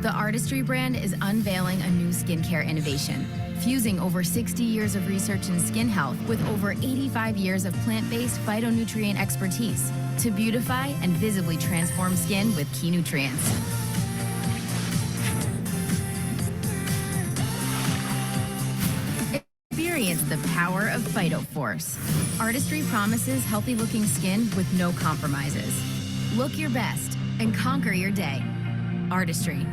The Artistry brand is unveiling a new skincare innovation, fusing over 60 years of research in skin health with over 85 years of plant-based phytonutrient expertise to beautify and visibly transform skin with key nutrients. Experience the power of PhytoForce. Artistry promises healthy-looking skin with no compromises. Look your best and conquer your day. Artistry.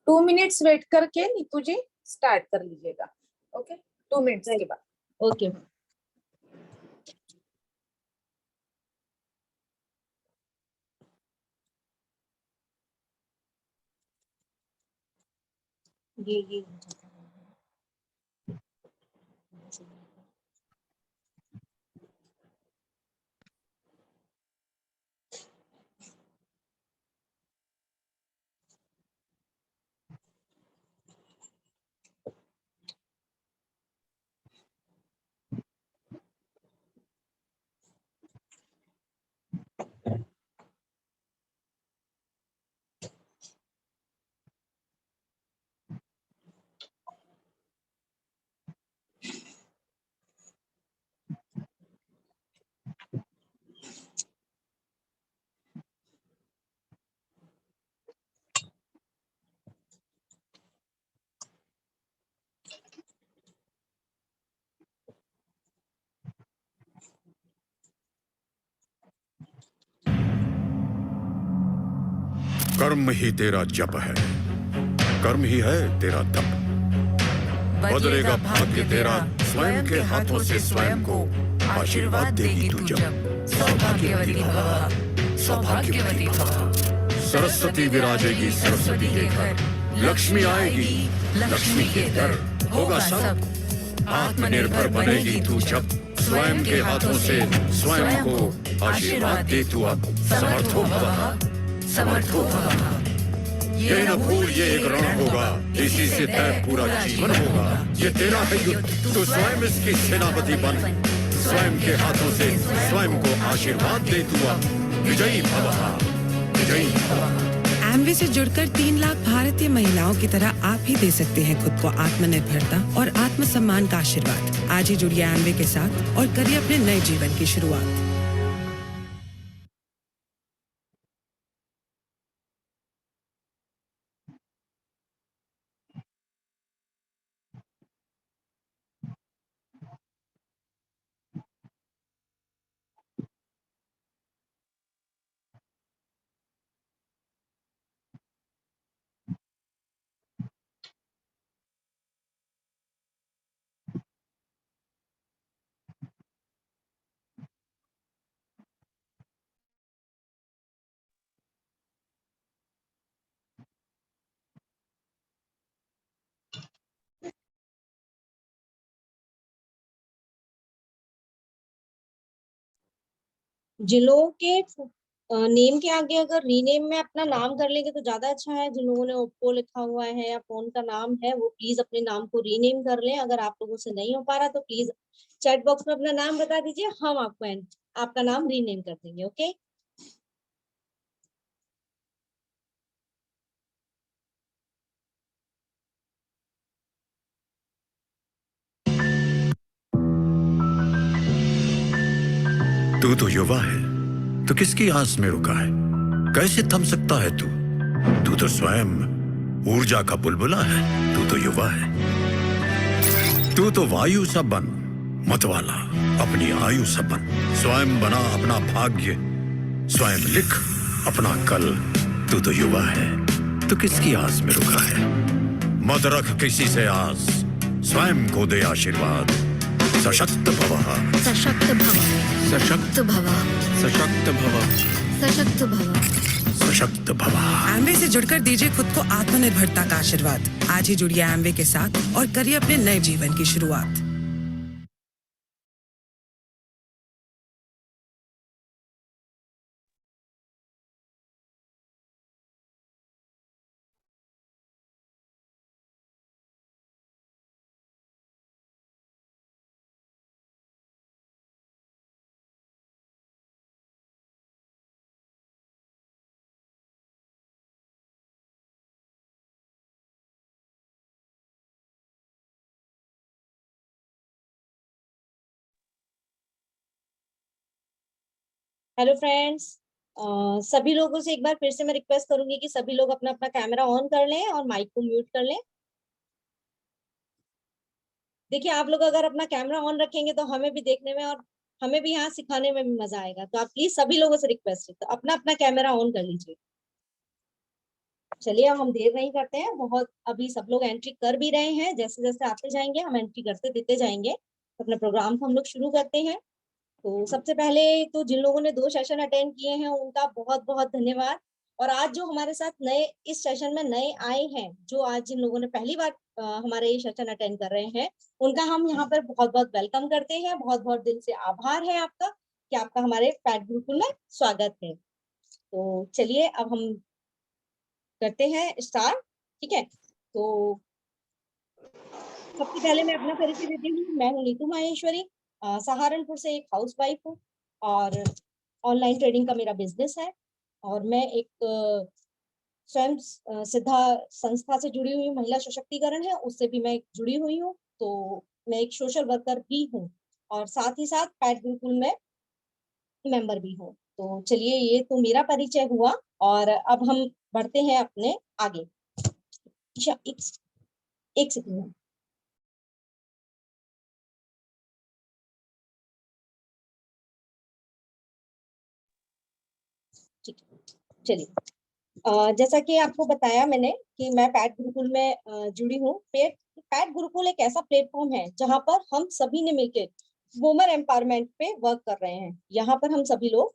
Two minutes wait करके नीतू जी start कर लीजिएगा। Okay, 2 minutes के बाद। Okay जी कर्म ही तेरा जप है, कर्म ही है तेरा तप। बदलेगा भाग्य तेरा स्वयं के हाथों से स्वयं को आशीर्वाद देगी तू जब। सौभाग्यवती भव, सौभाग्यवती भव। सरस्वती विराजेगी सरस्वती के घर, लक्ष्मी आएगी लक्ष्मी के दर। होगा सब आत्मनिर्भर बनेगी तू जब, स्वयं के हाथों से स्वयं को आशीर्वाद दे तू अब। समर्थो भवः, समर्थो भवः। ये न भूल ये एक रण होगा, इसी से तय पूरा जीवन होगा। ये तेरा है युद्ध, तो स्वयं इसकी सेनापति बन। स्वयं के हाथों से स्वयं को आशीर्वाद दे तू अब। विजयी भवः, विजयी भवः। एमवे से जुड़कर 3 लाख भारतीय महिलाओं की तरह आप भी दे सकते हैं खुद को आत्मनिर्भरता और आत्मसम्मान का आशीर्वाद। आज ही जुड़िए एमवे के साथ और करिए अपने नए जीवन की शुरुआत। जिन लोगों के नेम के आगे अगर रीनेम में अपना नाम कर लेंगे तो ज्यादा अच्छा है। जिन लोगों ने ओप्पो लिखा हुआ है या फोन का नाम है वो प्लीज अपने नाम को रीनेम कर लें। अगर आप लोगों से नहीं हो पा रहा तो प्लीज चैट बॉक्स में अपना नाम बता दीजिए, हम आपको आपका नाम रीनेम कर देंगे। ओके, तू तो युवा है, तो किसकी आस में रुका है? कैसे थम सकता है तू? तू तो स्वयं ऊर्जा का बुलबुला है। तू तो युवा है, तू तो वायु सा बन, मतवाला अपनी आयु सा बन। स्वयं बना अपना भाग्य, स्वयं लिख अपना कल। तू तो युवा है, तो किसकी आस में रुका है? मत रख किसी से आस, स्वयं को दे आशीर्वाद। सशक्त भवः, सशक्त भव, सशक्त भव, सशक्त भवः, सशक्त भव। सशक्त भवः। एमवे से जुड़कर दीजिए खुद को आत्मनिर्भरता का आशीर्वाद। आज ही जुड़िए एमवे के साथ और करिए अपने नए जीवन की शुरुआत। हेलो फ्रेंड्स, सभी लोगों से एक बार फिर से मैं रिक्वेस्ट करूंगी कि सभी लोग अपना अपना कैमरा ऑन कर लें और माइक को म्यूट कर लें। देखिए, आप लोग अगर अपना कैमरा ऑन रखेंगे तो हमें भी देखने में और हमें भी यहाँ सिखाने में भी मजा आएगा। तो आप प्लीज सभी लोगों से रिक्वेस्ट है, तो अपना अपना कैमरा ऑन कर लीजिए। चलिए, अब हम देर नहीं करते हैं, बहुत अभी सब लोग एंट्री कर भी रहे हैं। जैसे जैसे आते जाएंगे हम एंट्री करते देते जाएंगे। तो अपने प्रोग्राम को हम लोग शुरू करते हैं। तो सबसे पहले तो जिन लोगों ने 2 सेशन अटेंड किए हैं उनका बहुत बहुत धन्यवाद। और आज जो हमारे साथ नए इस सेशन में नए आए हैं, जो आज जिन लोगों ने पहली बार हमारे ये सेशन अटेंड कर रहे हैं, उनका हम यहाँ पर बहुत बहुत वेलकम करते हैं। बहुत बहुत दिल से आभार है आपका कि आपका हमारे पैट गुरुकुल में स्वागत है। तो चलिए, अब हम करते हैं स्टार्ट। ठीक है, तो सबसे पहले मैं अपना परिचय देती हूँ। मैं हूँ नीतू माहेश्वरी, सहारनपुर से एक हाउसवाइफ हूँ और ऑनलाइन ट्रेडिंग का मेरा बिजनेस है। और मैं एक स्वयं सिद्धा संस्था से जुड़ी हुई महिला सशक्तिकरण है, उससे भी मैं जुड़ी हुई हूँ। तो मैं एक सोशल वर्कर भी हूँ और साथ ही साथ पैट गुरुकुल में मेंबर भी हूँ। तो चलिए, ये तो मेरा परिचय हुआ और अब हम बढ़ते हैं अपने आगे। अच्छा, एक सेकंड। ठीक है, चलिए। जैसा कि आपको बताया मैंने कि मैं पैट गुरुकुल में जुड़ी हूँ। पैट गुरुकुल एक ऐसा प्लेटफॉर्म है जहां पर हम सभी ने मिलकर वुमेन एम्पावरमेंट पे वर्क कर रहे हैं। यहाँ पर हम सभी लोग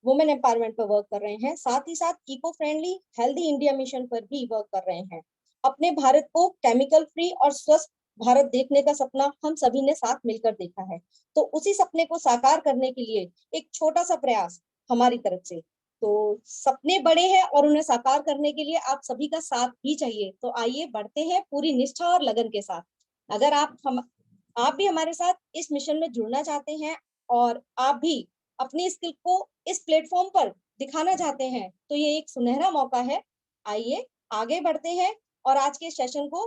वुमेन एम्पावरमेंट पर वर्क कर रहे हैं, साथ ही साथ eco friendly healthy India mission पर भी वर्क कर रहे हैं। अपने भारत को केमिकल फ्री और स्वस्थ भारत देखने का सपना हम सभी ने साथ मिलकर देखा है। तो उसी सपने को साकार करने के लिए एक छोटा सा प्रयास हमारी तरफ से। तो सपने बड़े हैं और उन्हें साकार करने के लिए आप सभी का साथ भी चाहिए। तो आइए बढ़ते हैं पूरी निष्ठा और लगन के साथ। अगर आप भी हमारे साथ इस मिशन में जुड़ना चाहते हैं और आप भी अपनी स्किल को इस प्लेटफॉर्म पर दिखाना चाहते हैं, तो ये एक सुनहरा मौका है। आइए आगे बढ़ते हैं और आज के सेशन को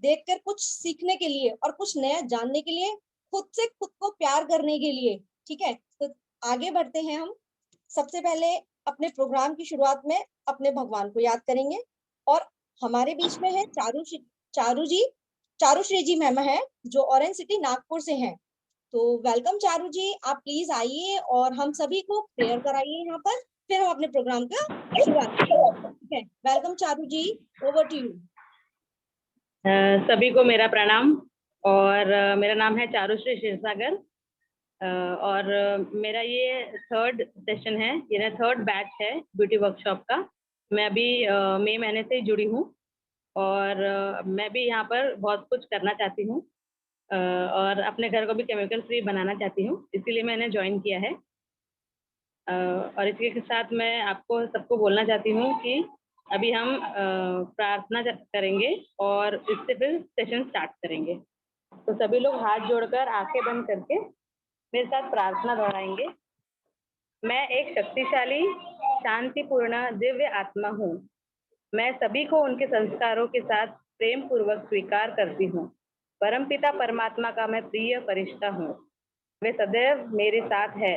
देखकर कुछ सीखने के लिए और कुछ नया जानने के लिए, खुद से खुद को प्यार करने के लिए। ठीक है, तो आगे बढ़ते हैं हम। सबसे पहले अपने प्रोग्राम की शुरुआत में अपने भगवान को याद करेंगे और हमारे बीच में है चारूश्री जी मैम है, जो ऑरेंज सिटी नागपुर से हैं। तो वेलकम चारू जी, आप प्लीज आइए और हम सभी को प्रेयर कराइए यहाँ पर, फिर हम अपने प्रोग्राम का शुरुआत करेंगे। ठीक है, welcome Charu ji, over to you. सभी को मेरा प्रणाम। और मेरा नाम है चारूश्री क्षीरसागर और मेरा ये 3rd सेशन है, ये 3rd बैच है ब्यूटी वर्कशॉप का। मैं अभी मई महीने से ही जुड़ी हूँ और मैं भी यहाँ पर बहुत कुछ करना चाहती हूँ और अपने घर को भी केमिकल फ्री बनाना चाहती हूँ, इसीलिए मैंने ज्वाइन किया है। और इसी के साथ मैं आपको सबको बोलना चाहती हूँ कि अभी हम प्रार्थना करेंगे और इससे फिर सेशन स्टार्ट करेंगे। तो सभी लोग हाथ जोड़कर आंखें बंद करके मेरे साथ प्रार्थना दोहराएंगे। मैं एक शक्तिशाली, शांतिपूर्ण, दिव्य आत्मा हूँ। मैं सभी को उनके संस्कारों के साथ प्रेम पूर्वक स्वीकार करती हूँ। परमपिता परमात्मा का मैं प्रिय फरिश्ता हूँ। वे सदैव मेरे साथ है,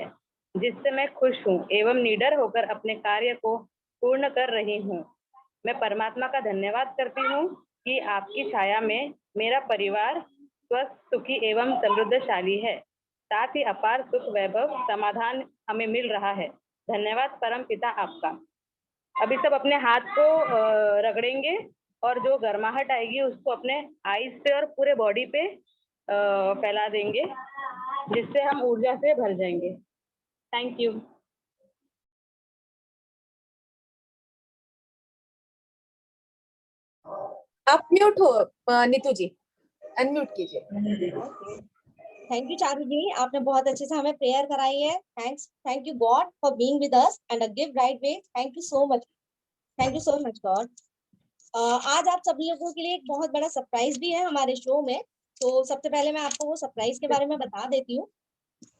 जिससे मैं खुश हूँ एवं निडर होकर अपने कार्य को पूर्ण कर रही हूँ। मैं परमात्मा का धन्यवाद करती हूँ कि आपकी छाया में मेरा परिवार स्वस्थ, सुखी एवं समृद्धशाली है। साथ ही अपार सुख, वैभव, समाधान हमें मिल रहा है। धन्यवाद परम पिता आपका। अभी सब अपने हाथ को रगड़ेंगे और जो गर्माहट आएगी उसको अपने आईज पे और पूरे बॉडी पे फैला देंगे, जिससे हम ऊर्जा से भर जाएंगे। Thank you. आप म्यूट हो नीतू जी, अनम्यूट कीजिए। थैंक यू चारू जी, आपने बहुत अच्छे से हमें प्रेयर कराई है। Thank you God for being with us and a give right way. Thank you so much God. आज आप सभी लोगों के लिए एक बहुत बड़ा सरप्राइज भी है हमारे शो में। तो सबसे पहले मैं आपको वो सरप्राइज के बारे में बता देती हूँ।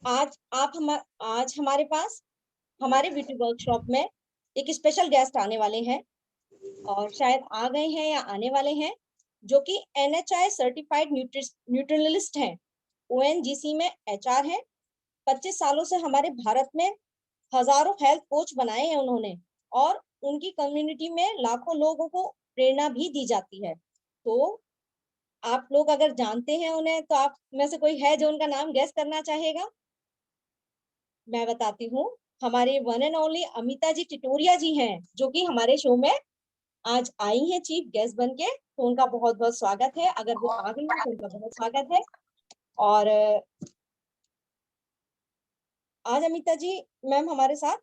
आज हमारे पास हमारे ब्यूटी वर्कशॉप में एक स्पेशल गेस्ट आने वाले हैं और शायद आ गए हैं या आने वाले हैं, जो कि NHI सर्टिफाइड न्यूट्रिशनिस्ट हैं, ONGC में HR हैं। 25 सालों से हमारे भारत में हजारों हेल्थ कोच बनाए हैं उन्होंने, और उनकी कम्युनिटी में लाखों लोगों को प्रेरणा भी दी जाती है। तो आप लोग अगर जानते हैं उन्हें, तो आप में से कोई है जो उनका नाम गेस करना चाहेगा? मैं बताती हूँ, हमारे वन एंड ओनली अमिता जी टिटोरिया जी हैं, जो कि हमारे शो में आज आई हैं चीफ गेस्ट बन के। तो उनका बहुत बहुत स्वागत है, अगर वो आ गई हैं तो उनका बहुत स्वागत है। और आज अमिता जी मैम हमारे साथ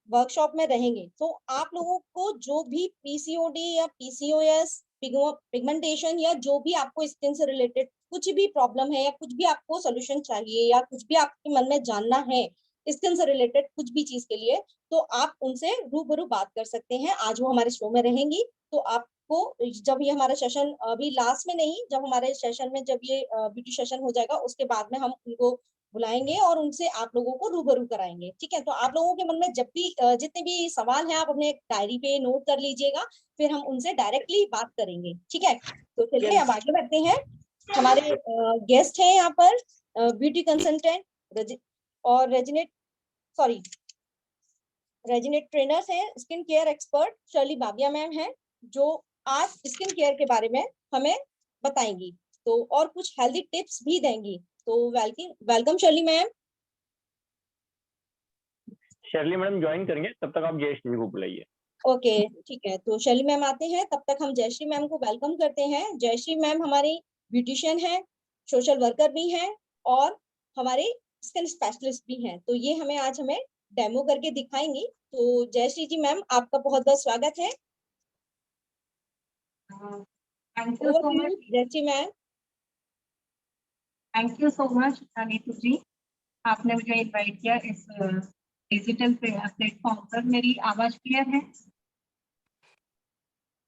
वर्कशॉप में रहेंगे। तो आप लोगों को जो भी पीसीओडी या पीसीओएस, पिगमेंटेशन, या जो भी आपको स्किन से रिलेटेड कुछ भी प्रॉब्लम है, या कुछ भी आपको सोल्यूशन चाहिए, या कुछ भी आपके मन में जानना है स्किन से रिलेटेड कुछ भी चीज के लिए, तो आप उनसे रूबरू बात कर सकते हैं। आज वो हमारे शो में रहेंगी। तो आपको जब ये हमारा सेशन, अभी लास्ट में नहीं, जब हमारे सेशन में जब ये ब्यूटी सेशन हो जाएगा, उसके बाद में हम उनको बुलाएंगे और उनसे आप लोगों को रूबरू कराएंगे। ठीक है? तो आप लोगों के मन में जब भी जितने भी सवाल हैं, आप अपने डायरी पे नोट कर लीजिएगा, फिर हम उनसे डायरेक्टली बात करेंगे। ठीक है? तो चलिए अब आगे बढ़ते हैं। हमारे गेस्ट हैं यहाँ पर ब्यूटी कंसल्टेंट और रेजिनेट ट्रेनर्स हैं, skin care expert Shirley Babia ma'am हैं, जो आज स्किन केयर के बारे में हमें बताएंगी, तो और कुछ हेल्दी टिप्स भी देंगी। तो welcome Shirley ma'am. Shirley madam join करेंगे, तब तक आप जयश्री जी को बुलाइए। ओके, ठीक है। तो शर्ली मैम आते हैं, तब तक हम जयश्री मैम को वेलकम करते हैं। जयश्री मैम हमारी ब्यूटिशियन है, सोशल वर्कर भी हैं, और हमारे स्किन स्पेशलिस्ट भी हैं। तो ये आज हमें डेमो करके दिखाएंगी। तो जयश्री जी मैम, आपका बहुत बहुत स्वागत है। Thank you so much Jayashree ma'am. Thank you so much Neetu ji, आपने मुझे इनवाइट किया इस डिजिटल प्लेटफॉर्म पर। मेरी आवाज क्लियर है?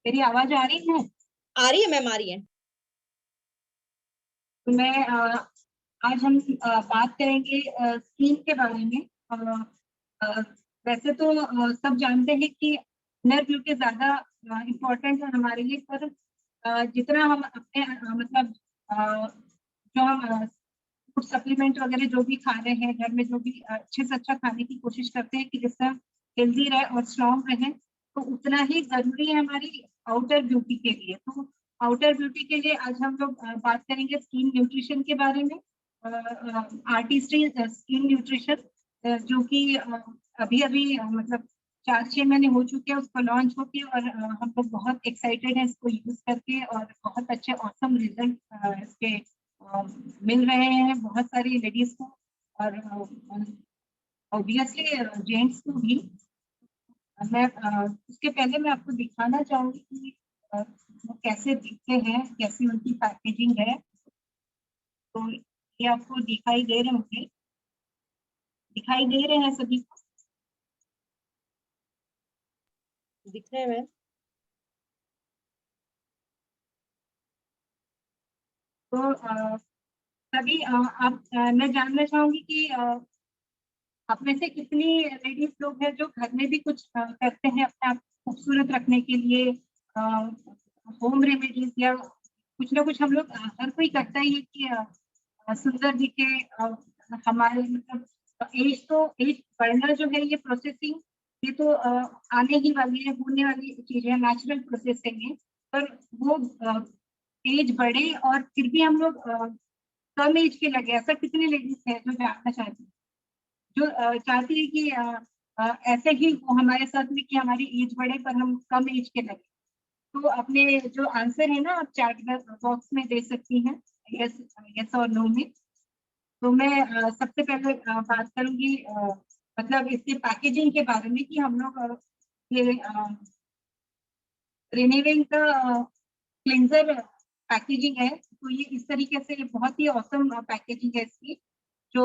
मेरी आवाज आ रही है? आ रही है मैम, आ रही है। तो मैं आज हम बात करेंगे स्किन के बारे में। वैसे तो सब जानते हैं कि इनर ब्यूटी ज्यादा इम्पोर्टेंट है हमारे लिए, पर जितना हम अपने मतलब जो हम फूड सप्लीमेंट वगैरह जो भी खा रहे हैं घर में, जो भी अच्छे से अच्छा खाने की कोशिश करते हैं कि जिससे हेल्दी रहे और स्ट्रॉन्ग रहे, तो उतना ही जरूरी है हमारी आउटर ब्यूटी के लिए। तो आउटर ब्यूटी के लिए आज हम लोग बात करेंगे स्किन न्यूट्रिशन के बारे में। आर्टिस्ट्री स्किन न्यूट्रिशन, जो कि अभी अभी मतलब 4-6 महीने हो चुके हैं उसको लॉन्च होके, और हम लोग बहुत एक्साइटेड हैं इसको यूज करके, और बहुत अच्छे ऑसम रिजल्ट इसके मिल रहे हैं बहुत सारी लेडीज को, और ऑब्वियसली जेंट्स को भी। मैं उसके पहले मैं आपको दिखाना चाहूंगी कि वो कैसे दिखते हैं, कैसी उनकी पैकेजिंग है। तो ये आपको दिखाई दे रहे होंगे, दिखाई दे रहे हैं सभी को? दिख रहे हैं मैम। तो सभी आप मैं जानना चाहूंगी कि आप में से कितनी लेडीज लोग हैं जो घर में भी कुछ करते हैं अपने आप को खूबसूरत रखने के लिए, होम रेमेडीज, या कुछ ना कुछ हम लोग हर कोई करता ही है कि सुंदर दिखे। हमारे मतलब एज बढ़ना जो है, ये प्रोसेसिंग, ये तो आने ही वाली है, होने वाली चीज है, नेचुरल प्रोसेसिंग है। पर वो एज बढ़े और फिर भी हम लोग कम एज के लगे, ऐसा कितनी लेडीज है जो जानना चाहती है, जो चाहती है कि ऐसे ही वो हमारे साथ में कि हमारी एज बढ़े पर हम कम एज के लगे। तो अपने जो आंसर है ना, आप चैट बॉक्स में दे सकती हैं, यस और नो में। तो मैं सबसे पहले बात करूंगी मतलब इसके पैकेजिंग के बारे में, कि हम लोग ये रिन्यूइंग का क्लिंजर पैकेजिंग है। तो ये इस तरीके से बहुत ही औसम पैकेजिंग है इसकी, जो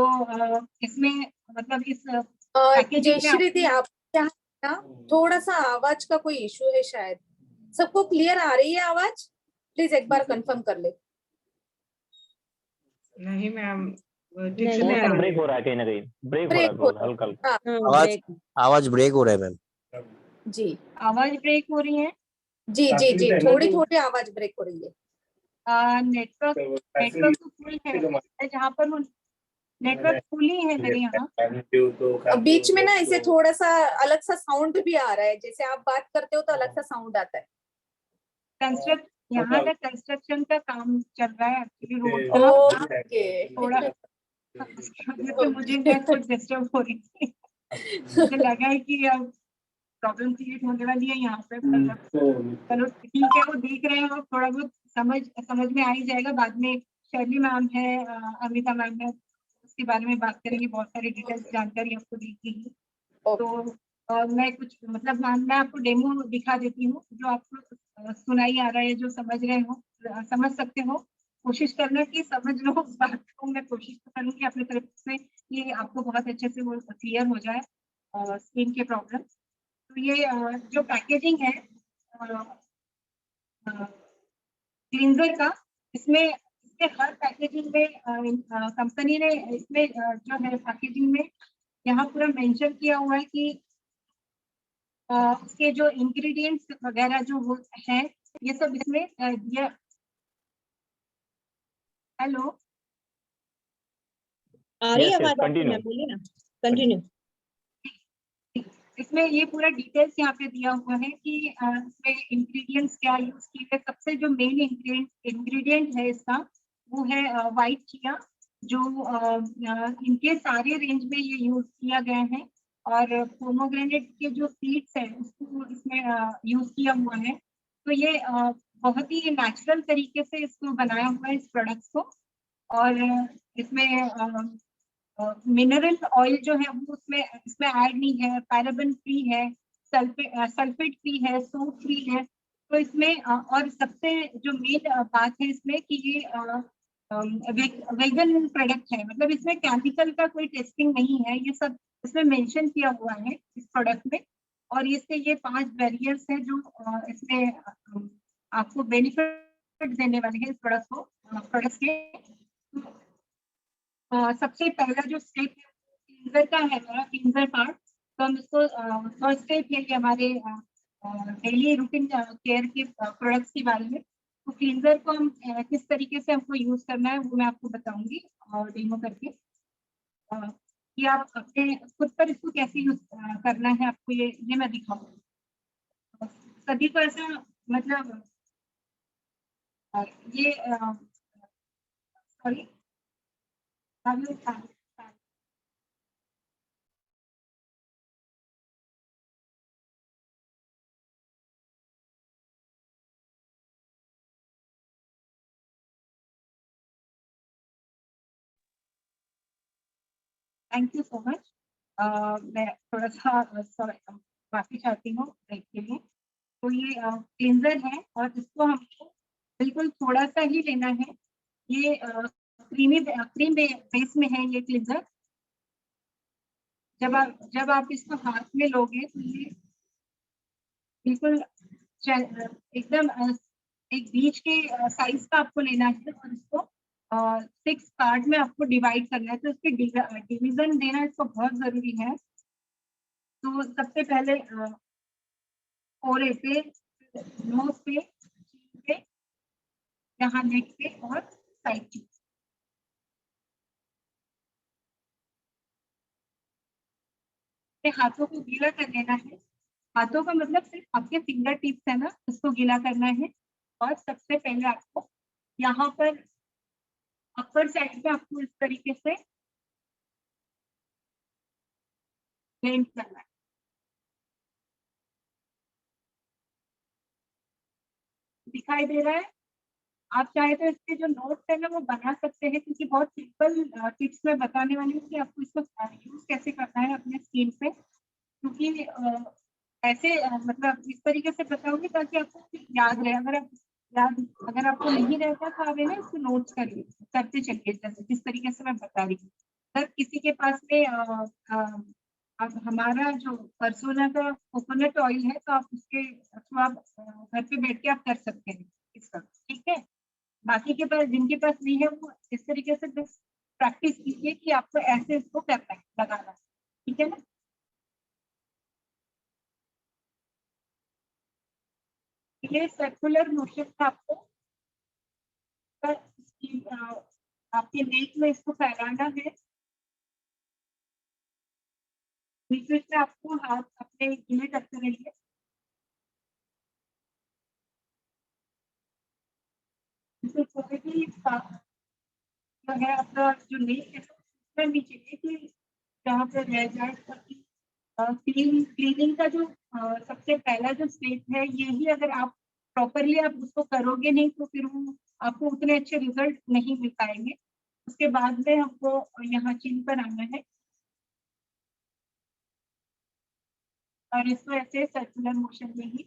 इसमें मतलब इस पैकेजिंग जयश्री दी, आप यहाँ ना थोड़ा सा आवाज का कोई इशू है शायद। सबको क्लियर आ रही है आवाज? प्लीज एक बार कंफर्म कर ले। नहीं मैम, ब्रेक हो रहा है, कहीं ना कहीं ब्रेक हो रहा है हल्का हल्का। आवाज ब्रेक हो रहा है मैम जी। आवाज ब्रेक हो रही है? जी जी जी, थोड़ी थोड़ी आवाज ब्रेक हो रही है। नेटवर्क तो फुल है, जहाँ पर नेटवर्क फुल ही है मेरे यहाँ। बीच में ना इसे थोड़ा सा अलग सा साउंड भी आ रहा है, जैसे आप बात करते हो तो अलग सा साउंड आता है। यहाँ ना कंस्ट्रक्शन का काम चल रहा है एक्चुअली रोड का। ओके। थोड़ा उसकी वजह से मुझे मैं कुछ डिस्टर्ब हो रही थी। मुझे लगा है कि अब प्रॉब्लम क्रिएट होने वाली है यहाँ पे। चलो ठीक है, वो देख रहे हो, थोड़ा बहुत समझ में आ ही जाएगा। बाद में शर्ली मैम है, अमिता मैम है, उसके बारे में बात करेंगे, बहुत सारी डिटेल्स जानकारी आपको दी थी। तो मैं कुछ मतलब मैं आपको डेमो दिखा देती हूँ, जो आपको सुनाई आ रहा है, जो समझ रहे हो, समझ सकते हो। कोशिश करना कि समझ लो उस बात को। मैं कोशिश करूंगी अपनी तरफ से कि आपको बहुत अच्छे से वो क्लियर हो जाए स्किन के प्रॉब्लम। तो ये जो पैकेजिंग है क्लींजर का, इसमें हर पैकेजिंग में कंपनी ने इसमें जो है पैकेजिंग में यहाँ पूरा मेंशन किया हुआ है कि उसके जो इंग्रेडिएंट्स वगैरह जो वो है, ये सब इसमें दिया। हेलो, आ रही है Yes, yes, आवाज आपको? continue. मैं बोली ना, कंटिन्यू। इसमें ये पूरा डिटेल्स यहाँ पे दिया हुआ है कि इसमें इंग्रेडिएंट्स क्या यूज किए हैं। सबसे जो मेन इंग्रेडिएंट है इसका, वो है व्हाइट चिया, जो इनके सारे रेंज में ये यूज किया गया है। और पोमोग्रेनेट के जो सीड्स है उसको इसमें यूज किया हुआ है। तो ये बहुत ही नेचुरल तरीके से इसको बनाया हुआ है इस प्रोडक्ट को। और इसमें मिनरल ऑयल जो है वो इसमें ऐड नहीं है, पैराबेन फ्री है, सल्फेट फ्री है, सोप फ्री है। तो इसमें और सबसे जो मेन बात है इसमें कि ये वेगन प्रोडक्ट है, मतलब इसमें केमिकल का कोई टेस्टिंग नहीं है। ये सब इसमें मेंशन किया हुआ है इस प्रोडक्ट में। और इससे ये 5 बैरियर्स है जो इसमें आपको बेनिफिट देने वाले हैं इस प्रोडक्ट के। सबसे पहला जो स्टेप है क्लींजर का है, मेरा क्लींजर पार्ट। तो हम इसको फर्स्ट स्टेप है कि हमारे डेली रूटीन केयर के प्रोडक्ट्स के बारे में। तो क्लींजर को हम किस तरीके से हमको यूज करना है वो मैं आपको बताऊंगी और डेमो करके कि आप अपने खुद पर इसको कैसे यूज करना है आपको, ये मैं दिखाऊंगी। सभी को ऐसा मतलब ये sorry thank you so much. मैं थोड़ा सा माफी चाहती हूँ ब्रेक के लिए। तो ये क्लींजर है और इसको हमको बिल्कुल थोड़ा सा ही लेना है। ये क्रीम बेस में है ये क्लींजर। जब आप इसको हाथ में लोगे तो ये बिल्कुल एकदम एक बीच के साइज का आपको लेना है और इसको 6 पार्ट में आपको डिवाइड करना है। तो इसके डिवीजन देना इसको बहुत जरूरी है। तो सबसे पहले फोरे पे, नोज पे, यहाँ नेक पे और साइड पे। हाथों को गीला कर लेना है। हाथों का मतलब सिर्फ आपके फिंगर टिप्स है ना, उसको गीला करना है। और सबसे पहले आपको यहाँ पर अपर साइड पे आपको इस तरीके से ब्लेंड करना है। दिखाई दे रहा है? आप चाहे तो इसके जो नोट्स है ना वो बना सकते हैं, क्योंकि बहुत सिंपल टिप्स में बताने वाली हूँ कि आपको इसको यूज कैसे करना है अपने स्किन पे। क्योंकि ऐसे मतलब इस तरीके से बताऊंगी ताकि आपको याद रहे। अगर आपको नहीं रहता तो आप ना इसको नोट्स करते चलिए, जैसे जिस तरीके से मैं बता रही हूँ। अगर किसी के पास में अब हमारा जो परसोना का कोकोनट ऑयल है, तो आप उसके थ्रू आप घर पे बैठ के आप कर सकते हैं इसका, ठीक है। बाकी के पास जिनके पास नहीं है वो इस तरीके से प्रैक्टिस कीजिए कि आपको ऐसे इसको करना है, लगाना है, ठीक है ना। ये सर्कुलर मोशन का आपको आपके नेक में इसको फैलाना है बीच बीच में आपको हाथ अपने गीले करते रहिए। इससे कोई भी जो है आपका जो नेक है उसमें भी चाहिए कि जहाँ पे रह जाए, ताकि क्लीनिंग का जो सबसे पहला जो स्टेप है, यही अगर आप प्रॉपरली आप उसको करोगे नहीं तो फिर वो आपको उतने अच्छे रिजल्ट नहीं मिल पाएंगे। उसके बाद में हमको यहाँ चिन पर आना है और इसको ऐसे सर्कुलर मोशन में ही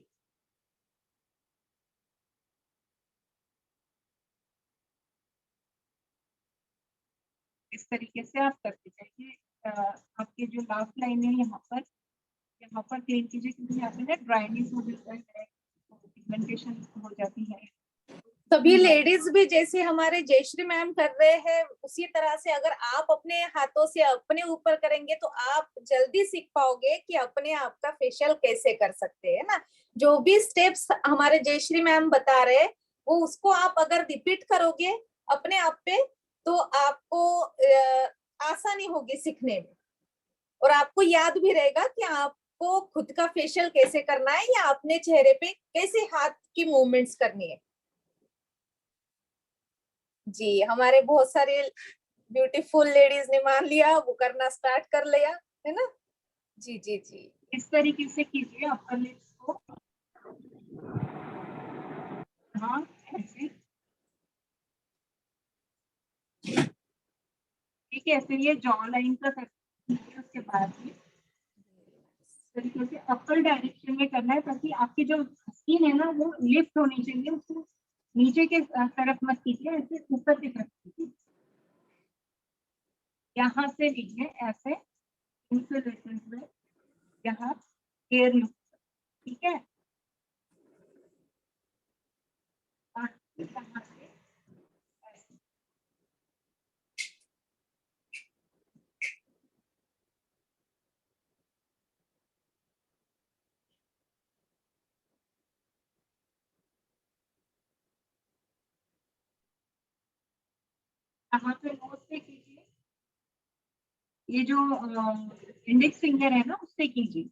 इस तरीके से आप करते जाइए। आपके जो लास्ट लाइन है यहाँ पर क्लीन कीजिए, क्योंकि यहाँ पे ना ड्राइनेस हो जाता है, पिगमेंटेशन हो जाती है। सभी लेडीज भी जैसे हमारे जयश्री मैम कर रहे हैं उसी तरह से अगर आप अपने हाथों से अपने ऊपर करेंगे तो आप जल्दी सीख पाओगे कि अपने आप का फेशियल कैसे कर सकते हैं ना। जो भी स्टेप्स हमारे जयश्री मैम बता रहे हैं वो उसको आप अगर रिपीट करोगे अपने आप पे तो आपको आसानी होगी सीखने में और आपको याद भी रहेगा कि आपको खुद का फेशियल कैसे करना है या अपने चेहरे पे कैसे हाथ की मूवमेंट्स करनी है। जी, हमारे बहुत सारे ब्यूटीफुल लेडीज ने मान लिया, वो करना स्टार्ट कर लिया है ना। जी जी जी, इस तरीके से कीजिए अपर लिप्स को। हाँ, ऐसे ठीक है, ऐसे ये जॉ लाइन का करते हैं। उसके बाद में तरीके से अपर डायरेक्शन में करना है, ताकि आपकी जो स्किन है ना वो लिफ्ट होनी चाहिए। उसको नीचे के तरफ मत कीजिए, ऐसे ऊपर की तरफ कीजिए। यहाँ से लीजिए ऐसे इंसुलेशन में, यहाँ एयर लुक, ठीक है। और यहाँ से ऐसे। यहाँ पे नोज से कीजिए, ये जो इंडेक्स फिंगर है ना उससे कीजिए,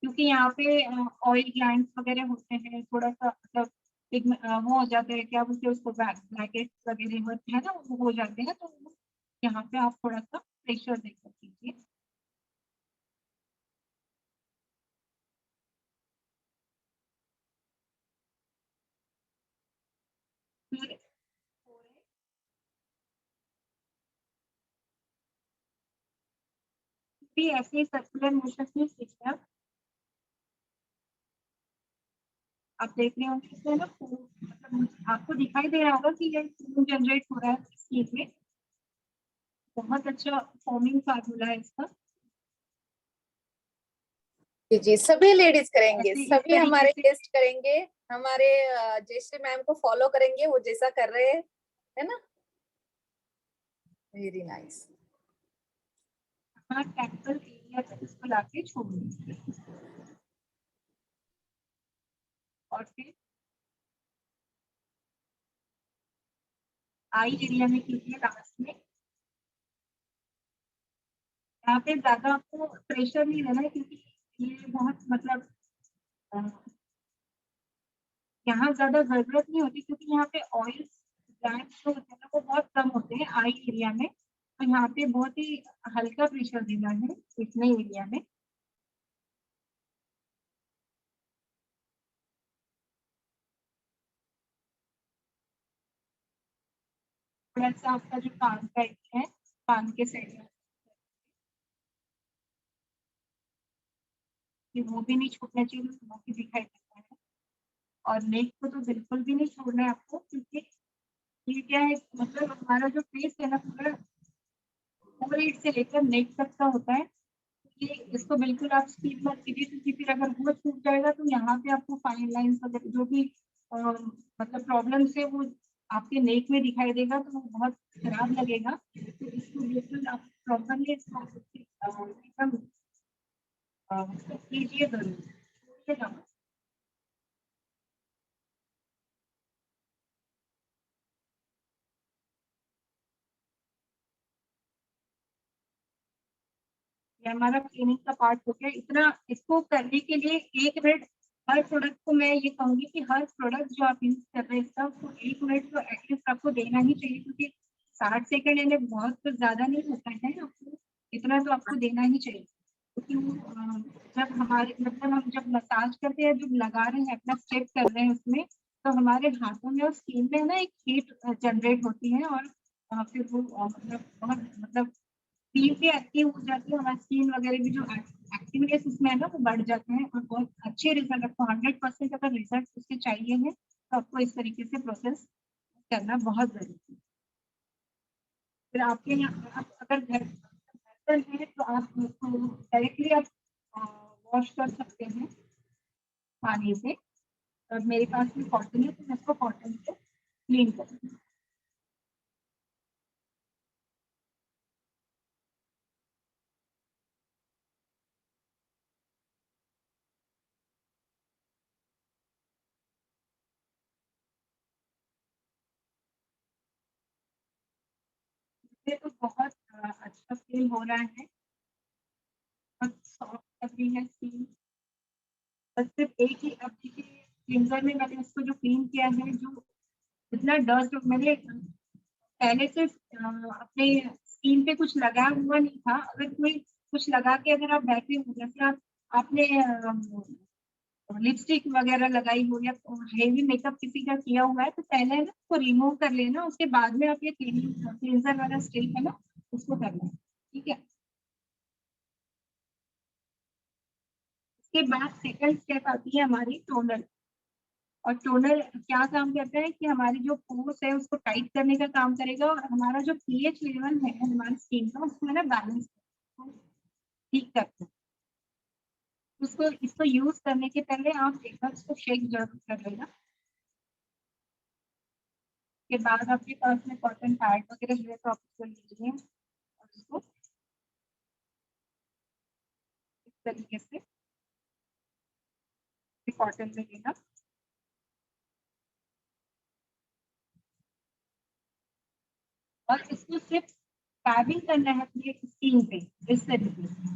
क्योंकि यहाँ पे ऑयल ग्लैंड्स वगैरह होते हैं, थोड़ा सा मतलब एक वो हो जाते हैं, क्या बोलते हैं उसको, ब्लैकेट वगैरह होते हैं ना, वो हो जाते हैं। तो यहाँ पे आप थोड़ा सा प्रेशर देकर कीजिए। फिर भी ऐसे ही सर्कुलर मोशन में खींचना। आप देख रहे होंगे इसमें ना मतलब आपको दिखाई दे रहा होगा कि ये खून जनरेट हो रहा है इस चीज में। बहुत अच्छा फॉर्मिंग फार्मूला है इसका। जी जी, सभी लेडीज करेंगे, ऐसे इस सभी तरीके हमारे से गेस्ट करेंगे, हमारे जयश्री मैम को फॉलो करेंगे, वो जैसा कर रहे हैं, है ना। Very nice. हाँ, टेम्पल एरिया तक इसको लाके छोड़ दीजिए और फिर आई एरिया में कीजिए लास्ट में। यहाँ पे ज्यादा आपको प्रेशर नहीं देना है, क्योंकि ये बहुत मतलब अ, यहाँ ज्यादा जरूरत नहीं होती, क्योंकि यहाँ पे ऑयल ग्लैंड्स जो होते हैं ना वो बहुत कम होते हैं आई एरिया में। तो यहाँ पे बहुत ही हल्का प्रेशर देना है इतने एरिया में। थोड़ा सा आपका जो कान का एरिया है, कान के साइड में, कि वो भी नहीं छूटना चाहिए, वो भी दिखाई देता है। और नेक को तो बिल्कुल भी नहीं छोड़ना है आपको, क्योंकि ये क्या है, मतलब हमारा जो फेस है ना पूरा फोरहेड से लेकर नेक तक का होता है। ये इसको बिल्कुल आप स्पीड मत कीजिए, क्योंकि फिर अगर वो छूट जाएगा तो यहाँ पे आपको फाइन लाइंस वगैरह जो भी मतलब प्रॉब्लम है वो आपके नेक में दिखाई देगा, तो वो बहुत खराब लगेगा। तो इसको बिल्कुल आप प्रॉपरली एकदम कीजिए जरूर, छोड़िएगा मत। ये हमारा क्लीनिंग का पार्ट हो गया। इतना इसको करने के लिए 1 मिनट हर प्रोडक्ट को, मैं ये कहूंगी कि हर प्रोडक्ट जो आप यूज कर रहे हैं इसका, उसको 1 मिनट तो एटलीस्ट आपको देना ही चाहिए, क्योंकि 60 सेकंड इन्हें बहुत कुछ ज्यादा नहीं होता है, आपको इतना तो आपको देना ही चाहिए। क्योंकि जब हमारे मतलब हम जब मसाज करते हैं, जब लगा रहे हैं अपना स्टेप कर रहे हैं उसमें, तो हमारे हाथों में और स्किन में ना एक हीट जनरेट होती है, और फिर वो मतलब बहुत मतलब स्किन भी एक्टिव हो जाती है, हमारी स्किन वगैरह भी जो एक्टिविटीज उसमें है ना वो बढ़ जाते हैं, और बहुत अच्छे रिजल्ट आपको 100% अगर रिजल्ट उसके चाहिए है तो आपको इस तरीके से प्रोसेस करना बहुत जरूरी है। फिर आपके यहाँ आप अगर घर पर है तो आप उसको डायरेक्टली आप वॉश कर सकते हैं पानी से। और मेरे पास में कॉटन है तो मैं इसको कॉटन से क्लीन करूँगी। मुझे तो बहुत अच्छा फील हो रहा है, बहुत सॉफ्ट लग रही है स्किन। बस सिर्फ एक ही, अब देखिए क्लींजर में मैंने इसको जो क्लीन किया है, जो इतना डस्ट मैंने पहले से अपने स्किन पे कुछ लगाया हुआ नहीं था। अगर कोई कुछ लगा के अगर आप बैठे हो, जैसे आप आपने लिपस्टिक वगैरह लगाई हो या हेवी मेकअप किसी का किया हुआ है, तो पहले ना उसको रिमूव कर लेना, उसके बाद में आप ये क्लींजर वाला स्टेप है ना उसको करना है, ठीक है। उसके बाद सेकंड स्टेप आती है हमारी टोनर। और टोनर क्या काम करता है कि हमारी जो पोर्स है उसको टाइट करने का काम करेगा, और हमारा जो पीएच लेवल है हमारी स्किन का उसको ना बैलेंस ठीक करता है। उसको इसको यूज करने के पहले आप एक बार इसको शेक जरूर कर लेना। के बाद आपके पास में कॉटन पैड वगैरह जो है तो आप उसको लीजिए और उसको इस तरीके से कॉटन में लेना। और इसको सिर्फ टैबिंग करना है अपनी स्किन पे इस तरीके से,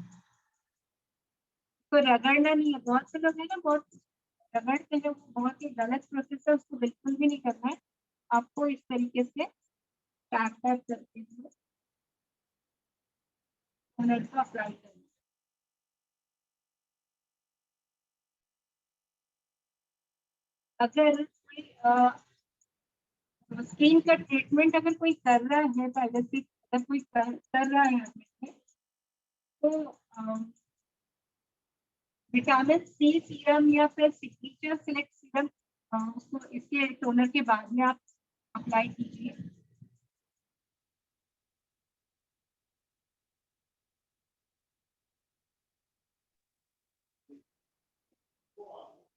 तो रगड़ना नहीं है। बहुत से लोग हैं ना बहुत रगड़ते हैं, वो बहुत ही गलत प्रोसेस है, उसको बिल्कुल भी नहीं करना है। आपको इस तरीके से टैप टैप करते हुए टोनर को अप्लाई करना। अगर कोई स्किन का ट्रीटमेंट अगर कोई कर रहा है, पहले से अगर कोई कर रहा है तो विटामिन सी सीरम या फिर सिग्नेचर सिलेक्ट सीरम उसको इसके टोनर के बाद में आप अप्लाई कीजिए।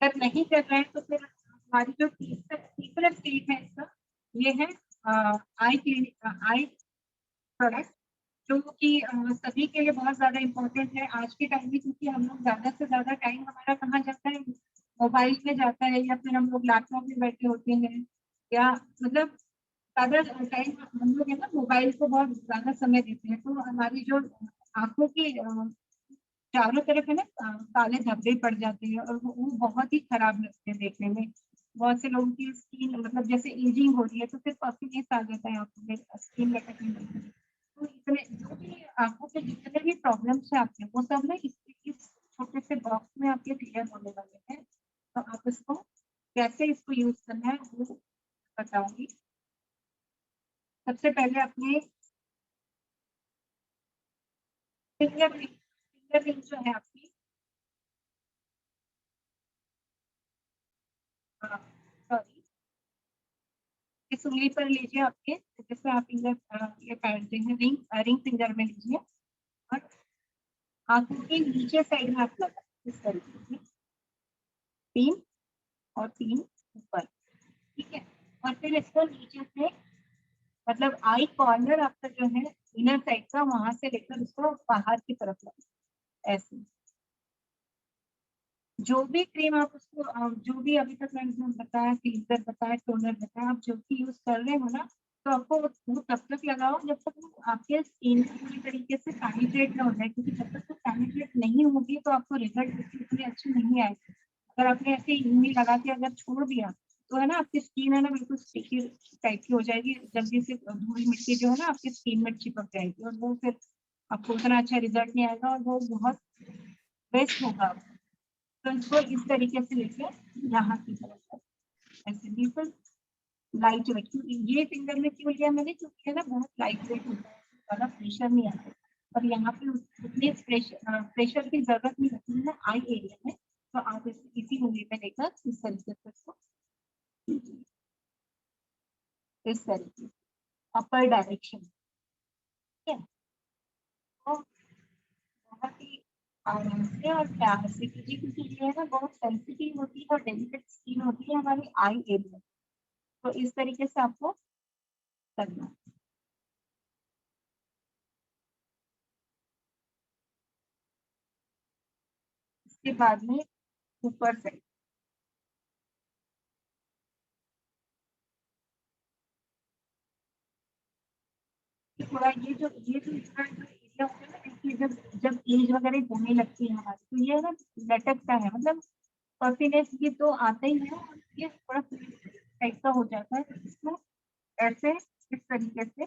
अगर नहीं कर रहे हैं तो फिर हमारी जो तीसरा स्टेप है इसका, ये है आई प्रोडक्ट, जो कि सभी के लिए बहुत ज्यादा इम्पोर्टेंट है आज के टाइम में, क्योंकि हम लोग ज्यादा से ज्यादा टाइम हमारा कहाँ जाता है, मोबाइल में जाता है, या फिर हम लोग लैपटॉप में बैठे होते हैं, या मतलब ज्यादा टाइम हम लोग है ना मोबाइल को बहुत ज्यादा समय देते हैं, तो हमारी जो आंखों की चारों तरफ है ना काले धब्बे पड़ जाते हैं, और वो बहुत ही खराब लगते हैं देखने में। बहुत से लोगों की स्किन मतलब जैसे एजिंग हो रही है तो फिर पफिनेस आ जाता है आंखों में, स्किन लटकने लगती है। तो इतने जो भी आंखों के जितने भी प्रॉब्लम्स है आपके, वो सब ना इस छोटे से बॉक्स में आपके क्लियर होने वाले हैं। तो आप इसको कैसे इसको यूज करना है वो बताऊंगी। सबसे पहले अपने फिंगर रिंग जो है आपकी, सॉरी, इस उंगली पर लीजिए आपके, जैसे आप फिंगर ये पहनते हैं रिंग फिंगर में लीजिए, और आंखों के नीचे साइड में आप लगा इस तरीके से 3 और 3 ऊपर, ठीक है। और फिर इसको नीचे से मतलब आई कॉर्नर आपका जो है इनर साइड का, वहां से लेकर उसको बाहर की तरफ लगा ऐसे। जो भी क्रीम आप उसको जो भी अभी तक मैंने बताया, क्लींजर बताया, टोनर बताया, आप जो भी यूज कर रहे हो ना, तो आपको वो तब तक लगाओ जब तक वो आपके स्किन पूरी तरीके से पेनिट्रेट ना हो जाए, क्योंकि जब तक वो पेनिट्रेट नहीं होगी तो आपको रिजल्ट उतने अच्छे नहीं आएंगे। अगर आपने ऐसे यूवी लगा के अगर छोड़ दिया तो है ना, आपकी स्किन है ना बिल्कुल स्टिकी टाइप की हो जाएगी, जल्दी से धूल मिट्टी जो है ना आपकी स्किन में चिपक जाएगी, और वो फिर आपको उतना अच्छा रिजल्ट नहीं आएगा और वो बहुत वेस्ट होगा। तो इसको इस तरीके से लेके यहाँ की तरफ ऐसे बिल्कुल लाइट वेट, ये फिंगर में क्यों लिया मैंने, क्योंकि है ना बहुत लाइट वेट होता है, ज़्यादा प्रेशर नहीं आता, और यहाँ पे उतनी प्रेशर की जरूरत नहीं होती है ना आई एरिया में। तो आप इसी उंगली पे लेकर इस तरीके से इसको इस तरीके से अपर डायरेक्शन, ठीक है। तो बहुत ही आराम से और प्यार से कीजिए, क्योंकि ये है ना बहुत सेंसिटिव होती है और डेलिकेट स्किन होती है हमारी आई एरिया। तो इस तरीके से आपको करना है। इसके बाद में ऊपर से थोड़ा ये जो इसका जो एरिया होता है ना, इसकी जब जब एज वगैरह होने लगती है हमारी, तो ये ना लटकता है, मतलब पफिनेस ये तो आता ही है, और ये थोड़ा टाइप का हो जाता है। तो इसको ऐसे इस तरीके से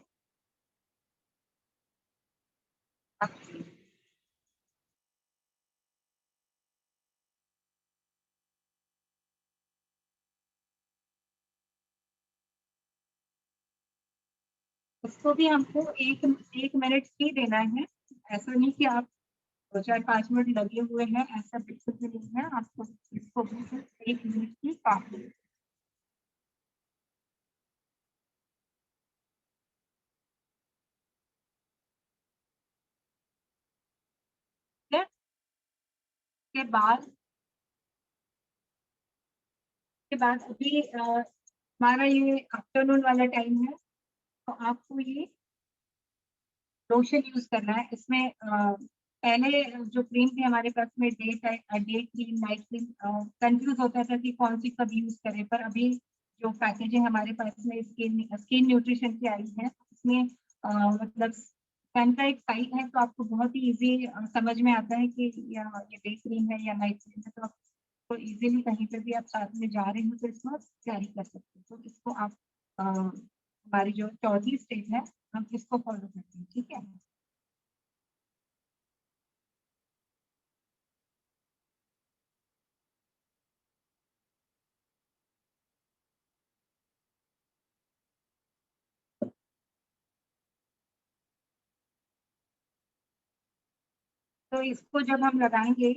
उसको भी हमको एक मिनट ही देना है। ऐसा नहीं कि आप 2-4-5 मिनट लगे हुए हैं, ऐसा बिल्कुल भी नहीं है। आपको इसको भी सिर्फ 1 मिनट ही काफी है। ठीक है? के बाद अभी हमारा ये आफ्टरनून वाला टाइम है, तो आपको ये लोशन यूज करना है। इसमें पहले जो क्रीम थी हमारे पास में day cream night cream, confuse होता था कि कौन सी कब यूज करें, पर अभी जो पैकेजिंग हमारे पास में स्किन न्यूट्रिशन की आई है, उसमें मतलब सन का एक साइट है, तो आपको बहुत ही इजी समझ में आता है कि ये डे क्रीम है या नाइट क्रीम है। तो आपको इजीली कहीं पर भी आप साथ में जा रहे हो तो इसको कैरी कर सकते हो। तो इसको आप हमारी जो चौथी स्टेप है हम इसको फॉलो करते हैं, ठीक है। तो इसको जब हम लगाएंगे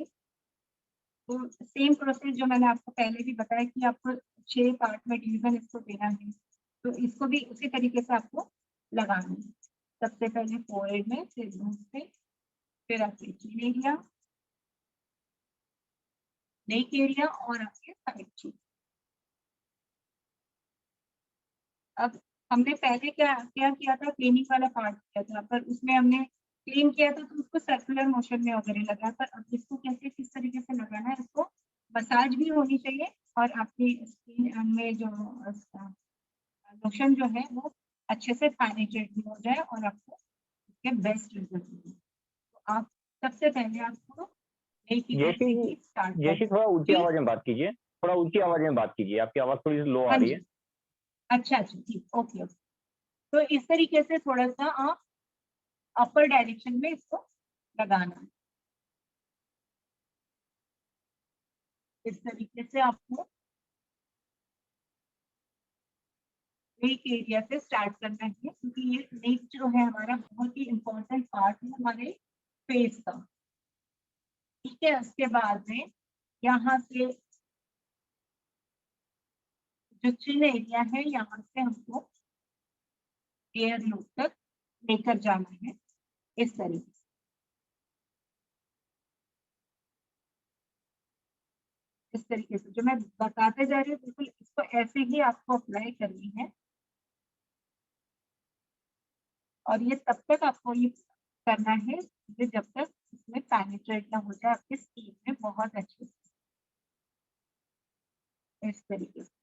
तो सेम प्रोसेस जो मैंने आपको पहले भी बताया कि आपको 6 पार्ट में डिवीजन इसको देना है, तो इसको भी उसी तरीके से आपको लगाना है। सबसे पहले फोरहेड में, फिर नोज पे, फिर आपके चिन एरिया, नेक एरिया और आपके साइड चीन। अब हमने पहले क्या क्या किया था, क्लीनिंग वाला पार्ट किया था, पर उसमें हमने क्लीन किया था तो उसको सर्कुलर मोशन में वगैरह लगा, पर अब इसको कैसे किस तरीके से लगाना है, इसको मसाज भी होनी चाहिए और आपकी स्किन में जो लोशन जो है वो अच्छे से पेनिट्रेट भी हो जाए और आपको इसके बेस्ट रिजल्ट मिले। तो आप सबसे पहले आपको जैसी थोड़ा ऊंची आवाज में बात कीजिए, थोड़ा ऊंची आवाज में बात कीजिए, आपकी आवाज थोड़ी सी लो आ रही है। अच्छा ठीक, ओके। तो इस तरीके से थोड़ा सा आप अपर डायरेक्शन में इसको लगाना, इस तरीके से आपको नेक एरिया से स्टार्ट करना है, क्योंकि ये नेक जो है हमारा बहुत ही इम्पोर्टेंट पार्ट है हमारे फेस का, ठीक है। उसके बाद में यहाँ से जो चिन एरिया है यहाँ से हमको एयर लूप तक लेकर जाना है, इस तरीके से। इस तरीके से जो मैं बताते जा रही हूँ बिल्कुल इसको ऐसे ही आपको अप्लाई करनी है, और ये तब तक आपको ये करना है कि जब तक इसमें पेनिट्रेट ना हो जाए आपकी स्किन में बहुत अच्छे से, इस तरीके से।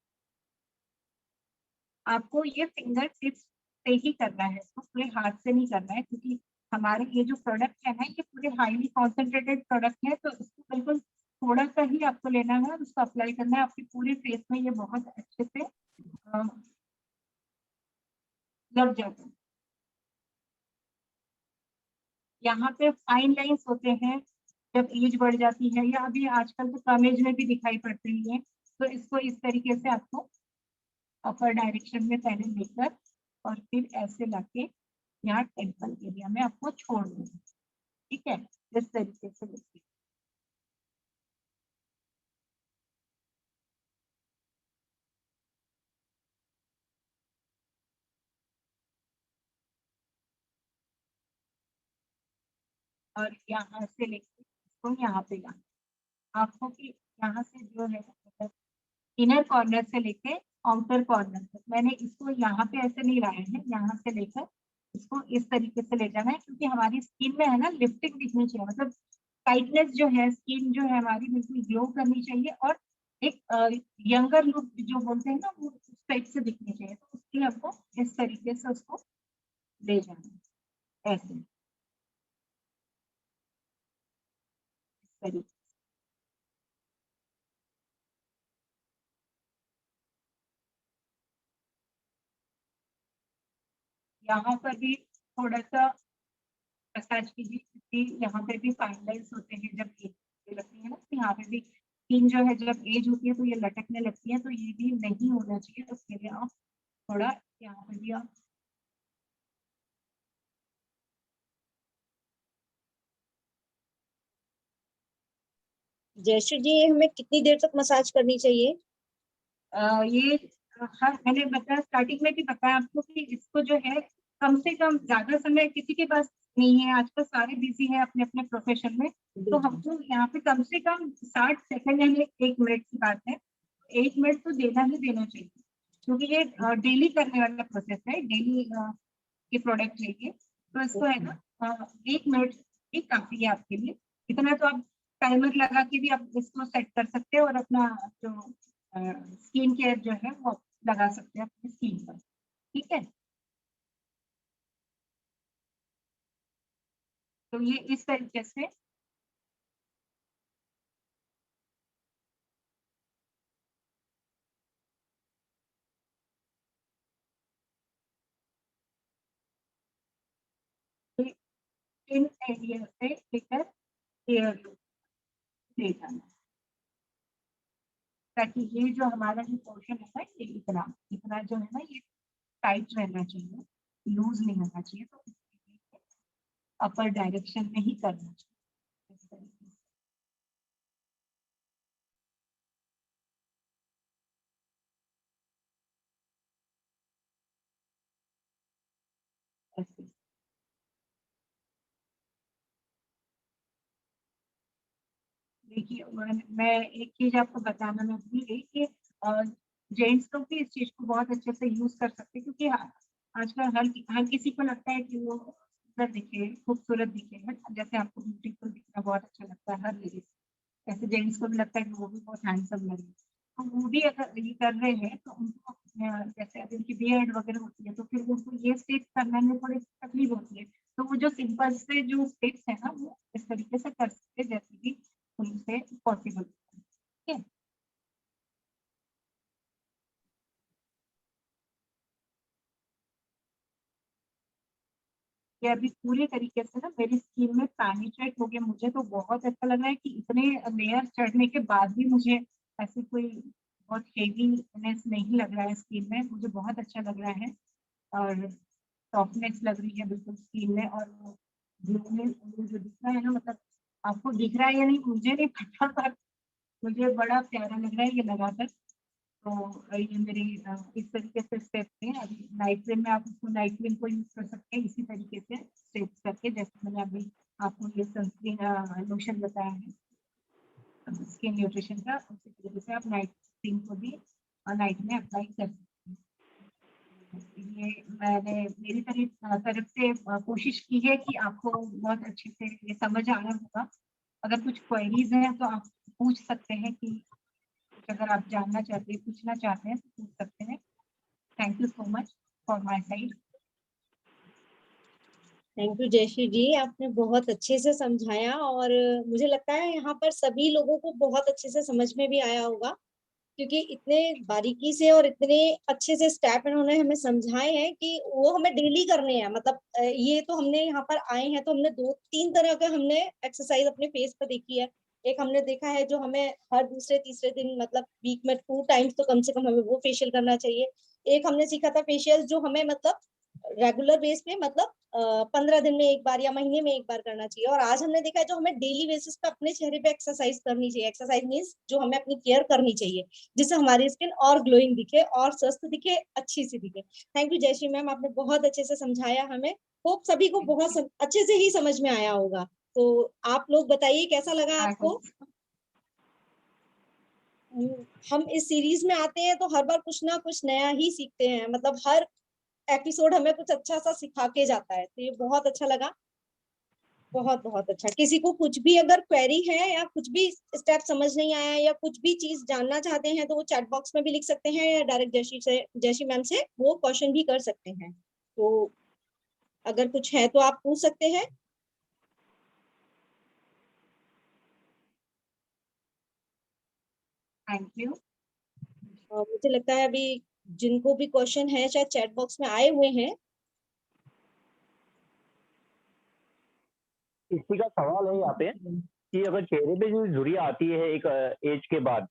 आपको ये फिंगर टिप्स से ही करना है, इसको पूरे हाथ से नहीं करना है, क्योंकि हमारे ये जो प्रोडक्ट है ना ये पूरे हाईली कॉन्सेंट्रेटेड प्रोडक्ट है, तो इसको बिल्कुल थोड़ा सा ही आपको लेना है और उसको अप्लाई करना है आपके पूरे फेस में, ये बहुत अच्छे से लग जाता है। यहाँ पे फाइन लाइंस होते हैं जब एज बढ़ जाती है, या अभी आजकल तो कम एज में भी दिखाई पड़ रही है, तो इसको इस तरीके से आपको अपर डायरेक्शन में पहले लेकर और फिर ऐसे लाके यहाँ टेम्पल एरिया में आपको छोड़ देना, ठीक है, इस तरीके से लेके। और यहाँ से लेके इसको यहाँ पे लाना, आंखों की यहाँ से जो है मतलब इनर कॉर्नर से लेके आउटर कॉर्नर तक, मैंने इसको यहाँ पे ऐसे नहीं लाया है, यहाँ से लेकर इसको इस तरीके से ले जाना है, क्योंकि हमारी स्किन में है ना लिप्टिक दिखनी चाहिए, मतलब टाइटनेस जो है, स्किन जो है हमारी बिल्कुल ग्लो करनी चाहिए और एक यंगर लुक जो बोलते हैं ना वो उस टाइप से दिखनी चाहिए, तो उसके लिए आपको इस तरीके से उसको ले जाना है, ऐसे इस तरीके। यहाँ पर भी थोड़ा सा मसाज कीजिए, क्योंकि यहाँ पे भी फाइनलाइज होते हैं जब एज लगती है ना, तो यहाँ पे भी स्किन जो है जब एज होती है तो ये लटकने लगती है, तो ये भी नहीं होना चाहिए, तो उसके लिए आप थोड़ा यहाँ पे भी आप जयश्री जी, ये हमें कितनी देर तक मसाज करनी चाहिए? ये हाँ मैंने बताया स्टार्टिंग में भी बताया आपको कि इसको जो है कम से कम, ज्यादा समय किसी के पास नहीं है, आजकल सारे बिजी हैं अपने अपने प्रोफेशन में, तो हमको यहाँ पे कम से कम 60 सेकंड यानी 1 मिनट की बात है, 1 मिनट तो देना ही देना चाहिए, क्योंकि ये डेली करने वाला प्रोसेस है, डेली की प्रोडक्ट है ये, तो इसको है ना 1 मिनट ही काफी है आपके लिए, इतना तो आप टाइमर लगा के भी आप इसको सेट कर सकते हैं और अपना जो स्किन केयर जो है वो लगा सकते हैं अपनी स्किन पर, ठीक है। तो ये इस तरीके से इन एरिया से लेकर हेयर ले जाना, ताकि ये जो हमारा जो पोर्शन है ना ये इतना इतना जो है ना ये टाइट रहना चाहिए, लूज नहीं होना चाहिए, तो अपर डायरेक्शन में ही करना चाहिए इस तरीके से। ऐसे देखिए मैं एक चीज आपको बताना मैं भूल गई कि जेंट्स लोग भी इस चीज को बहुत अच्छे से यूज कर सकते हैं, क्योंकि आजकल हर किसी को लगता है कि वो सुंदर दिखे, खूबसूरत दिखे, जैसे आपको ब्यूटीफुल दिखना बहुत अच्छा लगता है हर लेडीज, ऐसे जेंट्स को भी लगता है कि वो भी बहुत हैंडसम लगे, तो वो भी अगर ये कर रहे हैं तो उनको जैसे अगर उनकी बियर्ड वगैरह होती है तो फिर उनको ये स्टेप करने में थोड़ी तकलीफ होती है, तो वो जो सिंपल से जो स्टेप्स है ना वो इस तरीके से कर सकते हैं जैसे कि उनसे पॉसिबल, ठीक है। ये अभी पूरी तरीके से ना मेरी स्किन में पेनिट्रेट हो गया, मुझे तो बहुत अच्छा लग रहा है कि इतने लेयर चढ़ने के बाद भी मुझे ऐसी कोई बहुत हेवीनेस नहीं लग रहा है स्किन में, मुझे बहुत अच्छा लग रहा है और सॉफ्टनेस लग रही है बिल्कुल स्किन में, और वो ग्लो जो दिख रहा है ना, मतलब आपको दिख रहा है या नहीं मुझे नहीं पता, पर मुझे बड़ा प्यारा लग रहा है ये लगाकर, तो ये मेरी इस तरीके से स्टेप्स हैं। अभी नाइट क्रीम में आप उसको नाइट क्रीम को यूज कर सकते हैं इसी तरीके से स्टेप्स करके, जैसे मैंने अभी आपको ये सनस्क्रीन लोशन बताया है स्किन न्यूट्रिशन का, उसी तरीके से आप नाइट क्रीम को भी नाइट में अप्लाई कर सकते हैं। ये मैंने मेरी तरफ से कोशिश की है कि आपको बहुत अच्छे से ये समझ आ रहा होगा, अगर कुछ क्वेरीज हैं तो आप पूछ सकते हैं, कि अगर आप जानना चाहते हैं पूछना चाहते हैं तो पूछ सकते हैं। Thank you so much for my side. Thank you Jayashree ji, आपने बहुत अच्छे से समझाया और मुझे लगता है यहाँ पर सभी लोगों को बहुत अच्छे से समझ में भी आया होगा, क्योंकि इतने बारीकी से और इतने अच्छे से स्टेप इन्होंने हमें समझाए हैं कि वो हमें डेली करने हैं। मतलब ये तो हमने यहाँ पर आए हैं तो हमने 2-3 तरह का हमने एक्सरसाइज अपने फेस पर देखी है। एक हमने देखा है जो हमें हर दूसरे तीसरे दिन मतलब वीक में 2 टाइम्स तो कम से कम हमें वो फेशियल करना चाहिए। एक हमने सीखा था फेशियल जो हमें मतलब रेगुलर बेस पे मतलब 15 दिन में एक बार या महीने में एक बार करना चाहिए। और आज हमने देखा है जो हमें डेली बेसिस पे अपने चेहरे पे एक्सरसाइज करनी चाहिए। एक्सरसाइज मीन्स जो हमें अपनी केयर करनी चाहिए जिससे हमारी स्किन और ग्लोइंग दिखे और स्वस्थ दिखे, अच्छी सी दिखे। थैंक यू जयश्री मैम, आपने बहुत अच्छे से समझाया हमें। होप सभी को बहुत अच्छे से ही समझ में आया होगा। तो आप लोग बताइए कैसा लगा आपको। हम इस सीरीज में आते हैं तो हर बार कुछ ना कुछ नया ही सीखते हैं। मतलब हर एपिसोड हमें कुछ अच्छा सा सिखा के जाता है, तो ये बहुत अच्छा लगा। बहुत बहुत अच्छा। किसी को कुछ भी अगर क्वेरी है या कुछ भी स्टेप समझ नहीं आया या कुछ भी चीज जानना चाहते हैं तो वो चैट बॉक्स में भी लिख सकते हैं या डायरेक्ट जयश्री मैम से वो क्वेश्चन भी कर सकते हैं। तो अगर कुछ है तो आप पूछ सकते हैं। Thank you. मुझे लगता है अभी जिनको भी क्वेश्चन है शायद चैट बॉक्स में आए हुए हैं। इसी का सवाल है यहाँ पे कि अगर चेहरे पे जो झुर्रियाँ आती है एक एज के बाद,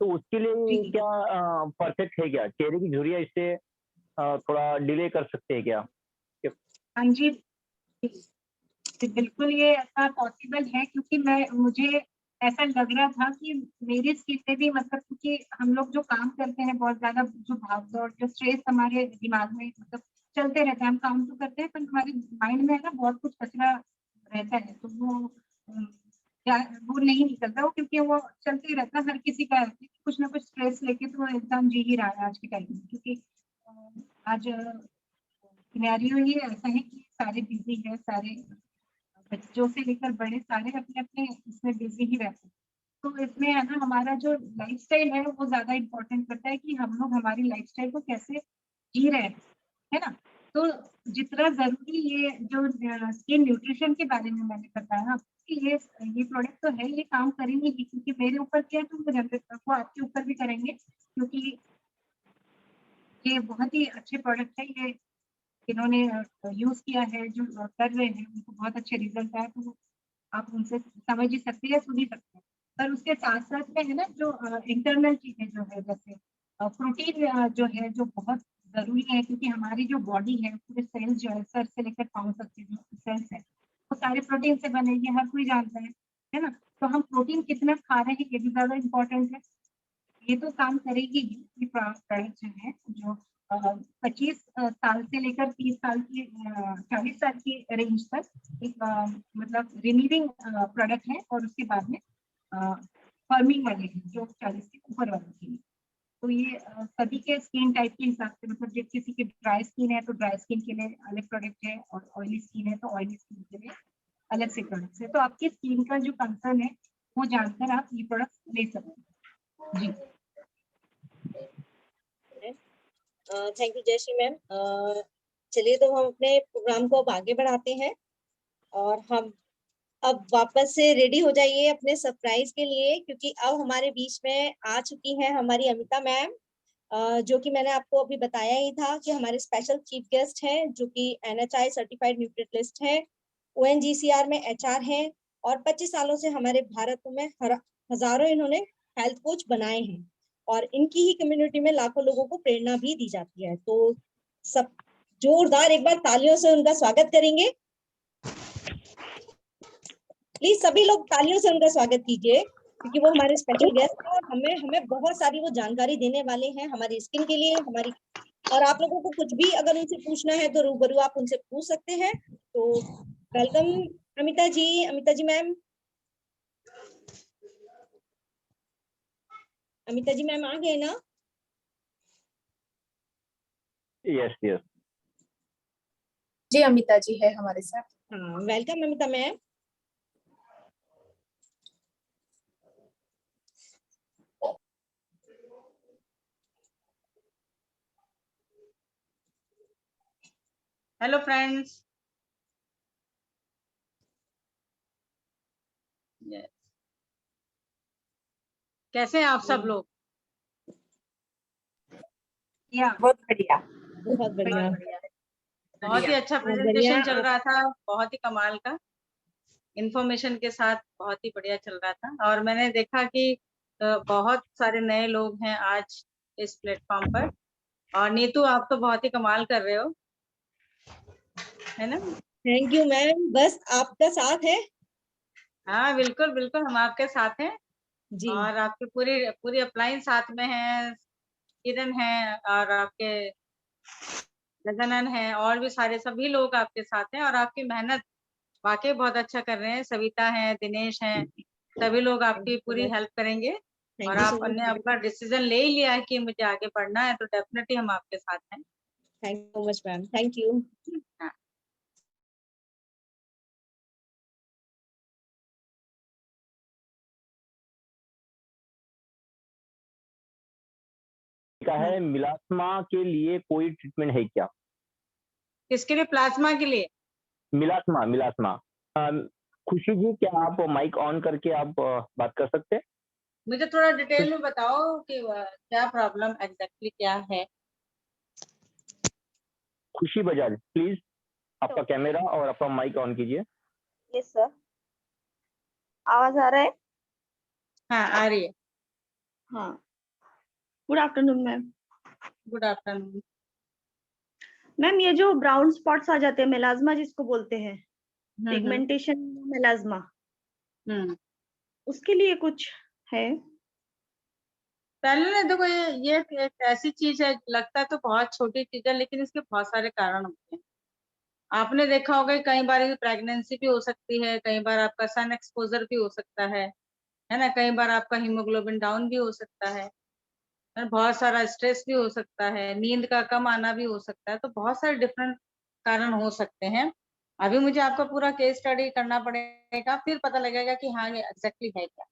तो उसके लिए क्या परफेक्ट है क्या? चेहरे की झुर्रियाँ इससे थोड़ा डिले कर सकते हैं क्या? हाँ जी, बिल्कुल ये ऐसा पॉसिबल है, क्योंकि मुझे ऐसा लग रहा था कि मेरी स्किन में भी मतलब, क्योंकि हम लोग जो काम करते हैं बहुत ज्यादा, जो भागदौड़, जो स्ट्रेस हमारे दिमाग में मतलब चलते रहता है, हम काम तो करते हैं पर हमारे माइंड में ना बहुत कुछ कचरा रहता है, तो वो नहीं निकलता वो, क्योंकि वो चलते ही रहता है। हर किसी का है कि कुछ ना कुछ स्ट्रेस लेके तो इंसान जी ही रहा है आज के टाइम में, क्योंकि आज सिनेरियो ही ऐसा है कि सारे बिजी है, सारे बच्चों से लेकर बड़े सारे अपने अपने इसमें बिजी ही रहते हैं। तो इसमें है ना, हमारा जो लाइफस्टाइल है वो ज्यादा इम्पोर्टेंट करता है कि हम लोग हमारी लाइफस्टाइल को कैसे जी रहे हैं, है ना। तो जितना जरूरी ये जो स्किन न्यूट्रिशन के बारे में मैंने बताया कि ये प्रोडक्ट तो है, ये काम करेंगे ही, क्योंकि मेरे ऊपर किया तो वो आपके ऊपर भी करेंगे, क्योंकि ये बहुत ही अच्छे प्रोडक्ट है। ये इन्होंने यूज किया है, जो कर रहे हैं उनको बहुत अच्छे रिजल्ट आए, तो आप उनसे समझ ही सकते हैं, सुन ही सकते हैं। पर उसके साथ साथ में है ना, जो इंटरनल चीजें जो है, जैसे प्रोटीन जो है, जो बहुत जरूरी है, क्योंकि हमारी जो बॉडी है, पूरे सेल्स जो है, सर से लेकर पाँव तक के जो सेल्स है, वो सारे प्रोटीन से बने, ये हर कोई जानता है ना। तो हम प्रोटीन कितना खा रहे हैं ये भी ज्यादा इम्पोर्टेंट है। ये तो काम करेगी ही, ये प्रोडक्ट जो है, जो 25 साल से लेकर 30 साल की 40 साल की रेंज तक एक मतलब रिलीविंग प्रोडक्ट है, और उसके बाद में फर्मिंग वाले हैं जो 40 के ऊपर वाले के लिए। तो ये सभी के स्किन टाइप के हिसाब से, मतलब जब किसी की ड्राई स्किन है तो ड्राई स्किन के लिए अलग प्रोडक्ट है, और ऑयली स्किन है तो ऑयली स्किन के लिए अलग से प्रोडक्ट है। तो आपकी स्किन का जो कंसर्न है वो जानकर आप ये प्रोडक्ट ले सकते हैं जी। Thank you Jayashree ma'am. चलिए तो हम अपने प्रोग्राम को अब आगे बढ़ाते हैं और हम अब वापस से रेडी हो जाइए अपने सरप्राइज के लिए, क्योंकि अब हमारे बीच में आ चुकी हैं हमारी अमिता मैम, जो कि मैंने आपको अभी बताया ही था कि हमारे स्पेशल चीफ गेस्ट हैं, जो कि NHI सर्टिफाइड न्यूट्रिशनिस्ट हैं, ONGCR में HR हैं और 25 सालों से हमारे भारत में हजारों इन्होंने हेल्थ कोच बनाए हैं और इनकी ही कम्युनिटी में लाखों लोगों को प्रेरणा भी दी जाती है। तो सब जोरदार एक बार तालियों से उनका स्वागत करेंगे। प्लीज सभी लोग तालियों से उनका स्वागत कीजिए, क्योंकि वो हमारे स्पेशल गेस्ट हैं और हमें बहुत सारी वो जानकारी देने वाले हैं हमारी स्किन के लिए, हमारी। और आप लोगों को कुछ भी अगर उनसे पूछना है तो रूबरू आप उनसे पूछ सकते हैं। तो वेलकम अमिता जी मैम। अमिता जी मैम आ गए ना? यस यस जी अमिता जी है हमारे साथ। हाँ, welcome Amita ma'am. Hello friends, कैसे हैं आप सब लोग? या बहुत बढ़िया। बहुत बढ़िया। बहुत ही अच्छा बढ़िया। प्रेजेंटेशन चल रहा था, बहुत ही कमाल का इंफॉर्मेशन के साथ, बहुत ही बढ़िया चल रहा था। और मैंने देखा कि बहुत सारे नए लोग हैं आज इस प्लेटफॉर्म पर। और नीतू, आप तो बहुत ही कमाल कर रहे हो, है ना? थैंक यू मैम, बस आपका साथ है। हाँ बिल्कुल बिल्कुल, हम आपके साथ हैं। जी। और आपकी पूरी पूरी अपलाइन साथ में है, किरण है और आपके गजानन है, और भी सारे सभी लोग आपके साथ हैं। और आपकी मेहनत वाकई बहुत अच्छा कर रहे हैं। सविता है, दिनेश है, सभी लोग आपकी पूरी हेल्प करेंगे। और थैंक यू सो आपने मच। अपना डिसीजन ले ही लिया है कि मुझे आगे बढ़ना है, तो डेफिनेटली हम आपके साथ हैं। Thank you so much ma'am, thank you. हाँ। का है मिलास्मा के लिए कोई ट्रीटमेंट है क्या? किसके लिए? प्लाज्मा के लिए? मिलास्मा मिलास्मा। खुशी जी, क्या आप माइक ऑन करके आप बात कर सकते हैं? मुझे थोड़ा डिटेल में बताओ कि क्या प्रॉब्लम एग्जैक्टली क्या है। खुशी बजाज, प्लीज आपका कैमरा और आपका माइक ऑन कीजिए। यस सर, आवाज आ रहा है? हाँ आ रही है। हाँ, good afternoon ma'am. Good afternoon ma'am, ये जो ब्राउन स्पॉट्स आ जाते हैं, मेलाज्मा जिसको बोलते हैं, पिगमेंटेशन मेलाज्मा, उसके लिए कुछ है? पहले ना देखो, ये एक ऐसी चीज है, लगता है तो बहुत छोटी चीज है, लेकिन इसके बहुत सारे कारण होते हैं। आपने देखा होगा कि कई बार प्रेगनेंसी भी हो सकती है, कई बार आपका सन एक्सपोजर भी हो सकता है ना? कई बार आपका हीमोग्लोबिन डाउन भी हो सकता है, बहुत सारा स्ट्रेस भी हो सकता है, नींद का कम आना भी हो सकता है। तो बहुत सारे डिफरेंट कारण हो सकते हैं। अभी मुझे आपका पूरा केस स्टडी करना पड़ेगा, फिर पता लगेगा कि हाँ ये एग्जैक्टली है क्या।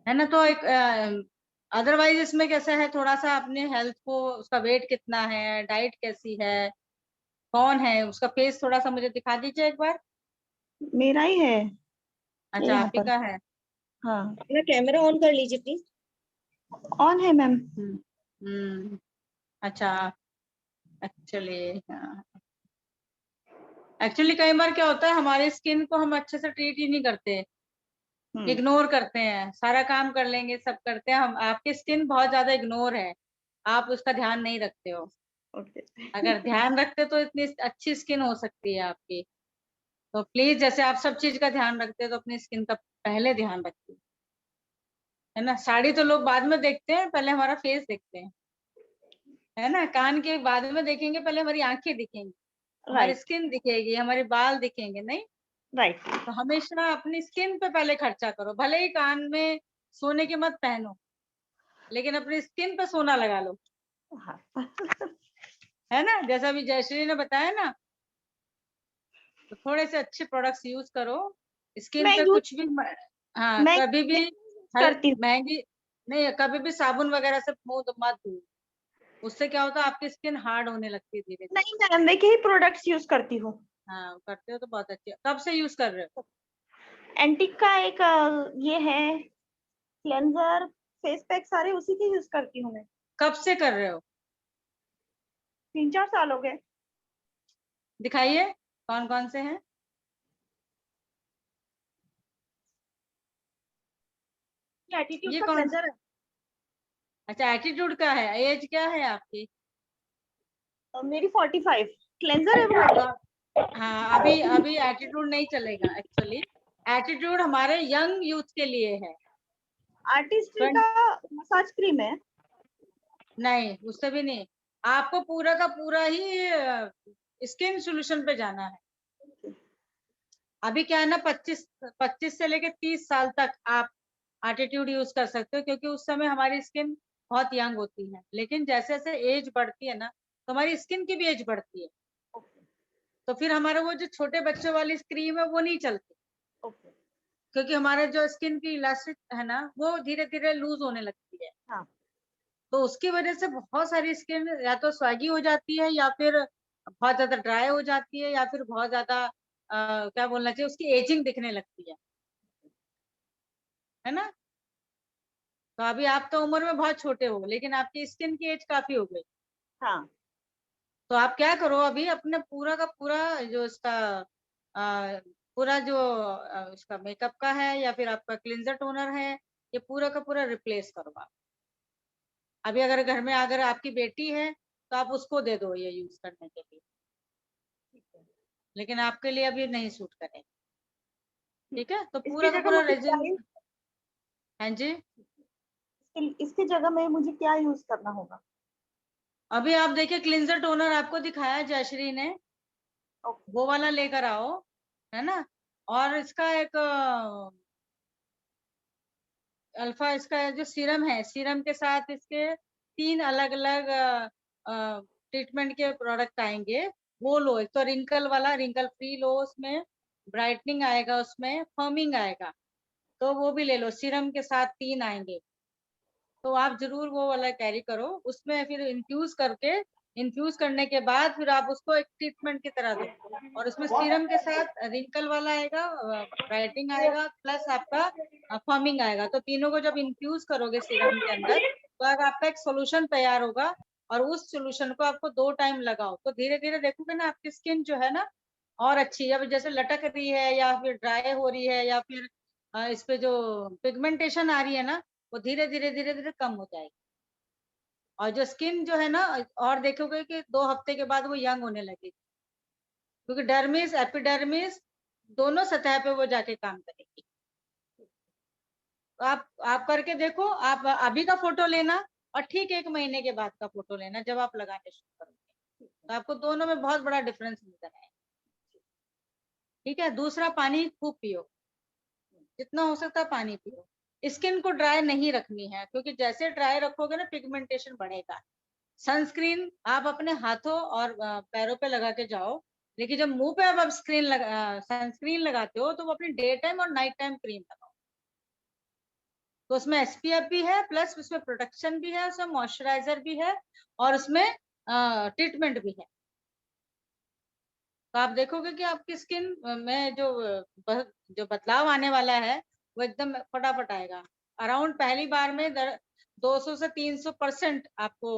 है ना? तो एक अदरवाइज इसमें कैसा है, थोड़ा सा अपने हेल्थ को, उसका वेट कितना है, डाइट कैसी है, कौन है, उसका फेस थोड़ा सा मुझे दिखा दीजिए एक बार। मेरा ही है। अच्छा, आप ही का है? हाँ, अपना कैमरा ऑन कर लीजिए प्लीज। ऑन है मैम। अच्छा, एक्चुअली कई बार क्या होता है, हमारी स्किन को हम अच्छे से ट्रीट ही नहीं करते, इग्नोर करते हैं। सारा काम कर लेंगे, सब करते हैं हम, आपकी स्किन बहुत ज्यादा इग्नोर है, आप उसका ध्यान नहीं रखते हो। अगर ध्यान रखते तो इतनी अच्छी स्किन हो सकती है आपकी। तो प्लीज, जैसे आप सब चीज का ध्यान रखते हैं, तो अपनी स्किन का पहले ध्यान रखिए, है ना? साड़ी तो लोग बाद में देखते हैं, पहले हमारा फेस देखते हैं, है ना? कान के बाद में देखेंगे, पहले हमारी आंखें दिखेंगी, हमारी स्किन दिखेगी, हमारे बाल दिखेंगे, नहीं? राइट। तो हमेशा अपनी स्किन पे पहले खर्चा करो। भले ही कान में सोने के मत पहनो, लेकिन अपनी स्किन पे सोना लगा लो, है ना? जैसा अभी जयश्री ने बताया ना, तो थोड़े से अच्छे प्रोडक्ट्स यूज करो स्किन पे। कुछ भी हाँ, कभी भी महंगी नहीं, कभी भी साबुन वगैरह से मुंह मत धो, उससे क्या होता है, आपकी स्किन हार्ड होने लगती है धीरे धीरे। नहीं मैम, मैं यही प्रोडक्ट्स यूज करती हूँ। हाँ करते हो तो बहुत अच्छे। कब से यूज कर रहे हो? एंटिक का एक ये है क्लेंजर, फेस पैक, सारे उसी के यूज करती हूँ मैं। कब से कर रहे हो? 3-4 साल हो गए। दिखाइए कौन कौन से हैं। एटीट्यूड ये का कौन? क्लेंजर है। अच्छा, एटीट्यूड का है। एज क्या है आपकी? मेरी 45। क्लेंजर है वो। हाँ, अभी एटीट्यूड नहीं चलेगा एक्चुअली। एटीट्यूड हमारे यंग यूथ के लिए है। आर्टिस्ट्री का मसाज क्रीम है। नहीं, उससे भी नहीं, आपको पूरा का पूरा ही स्किन सॉल्यूशन पे जाना है। अभी क्या है ना, 25 से लेके 30 साल तक आप एटीट्यूड यूज कर सकते हो, क्योंकि उस समय हमारी स्किन बहुत यंग होती है। लेकिन जैसे जैसे एज बढ़ती है ना, तो हमारी स्किन की भी एज बढ़ती है, तो फिर हमारा वो जो छोटे बच्चों वाली क्रीम है वो नहीं चलती, क्योंकि हमारे जो स्किन की इलास्टिक है ना, वो धीरे धीरे लूज होने लगती है। हाँ। तो उसकी वजह से बहुत सारी स्किन या तो स्वैगी हो जाती है, या फिर बहुत ज्यादा ड्राई हो जाती है, या फिर बहुत ज्यादा क्या बोलना चाहिए, उसकी एजिंग दिखने लगती है। है ना। तो अभी आप तो उम्र में बहुत छोटे हो, लेकिन आपकी स्किन की एज काफी हो गई। हाँ। तो आप क्या करो, अभी अपने पूरा का पूरा जो इसका पूरा जो इसका मेकअप का है या फिर आपका क्लिंजर टोनर है, ये पूरा का पूरा रिप्लेस करो आप। अभी अगर घर में अगर आपकी बेटी है तो आप उसको दे दो ये यूज करने के लिए, लेकिन आपके लिए अभी नहीं सूट करेगा। ठीक है, तो इसकी पूरा का जगह पूरा मुझे क्या रेजिन। हाँ जी, इसकी जगह में मुझे क्या यूज करना होगा? अभी आप देखिए क्लिंजर टोनर आपको दिखाया जयश्री ने, वो वाला लेकर आओ, है ना। और इसका एक अल्फा, इसका जो सीरम है, सीरम के साथ इसके 3 अलग अलग ट्रीटमेंट के प्रोडक्ट आएंगे, वो लो। एक तो रिंकल वाला, रिंकल फ्री लो, उसमें ब्राइटनिंग आएगा, उसमें फर्मिंग आएगा, तो वो भी ले लो। सीरम के साथ 3 आएंगे, तो आप जरूर वो वाला कैरी करो। उसमें फिर इन्फ्यूज करने के बाद फिर आप उसको एक ट्रीटमेंट की तरह दो। और उसमें सीरम के साथ रिंकल वाला आएगा, ब्राइटनिंग आएगा, प्लस आपका फर्मिंग आएगा। तो तीनों को जब इन्फ्यूज करोगे सीरम के अंदर, तो अब आपका एक सोल्यूशन तैयार होगा। और उस सोल्यूशन को आपको 2 टाइम लगाओ, तो धीरे धीरे देखोगे ना आपकी स्किन जो है ना और अच्छी है। अब जैसे लटक रही है या फिर ड्राई हो रही है या फिर इस पे जो पिगमेंटेशन आ रही है ना, वो धीरे धीरे कम हो जाएगी। और जो स्किन जो है ना, और देखोगे कि 2 हफ्ते के बाद वो यंग होने लगेगी, क्योंकि डर्मिस एपिडर्मिस दोनों सतह पे वो जाके काम करेगी। तो आप करके देखो। आप अभी का फोटो लेना और ठीक 1 महीने के बाद का फोटो लेना, जब आप लगाने शुरू करोगे, तो आपको दोनों में बहुत बड़ा डिफरेंस नजर आएगा। ठीक है। दूसरा, पानी खूब पियो, जितना हो सकता है पानी पियो। स्किन को ड्राई नहीं रखनी है, क्योंकि जैसे ड्राई रखोगे ना पिगमेंटेशन बढ़ेगा। सनस्क्रीन आप अपने हाथों और पैरों पे लगा के जाओ, लेकिन जब मुंह पे आप सनस्क्रीन लगाते हो तो वो अपनी डे टाइम और नाइट टाइम क्रीम लगाओ। तो उसमें एसपीएफ भी है, प्लस उसमें प्रोटेक्शन भी है, उसमें मॉइस्चराइजर भी है, और उसमें ट्रीटमेंट भी है। तो आप देखोगे कि आपकी स्किन में जो बदलाव आने वाला है वो एकदम फटाफट आएगा। अराउंड पहली बार में 200 से 300% आपको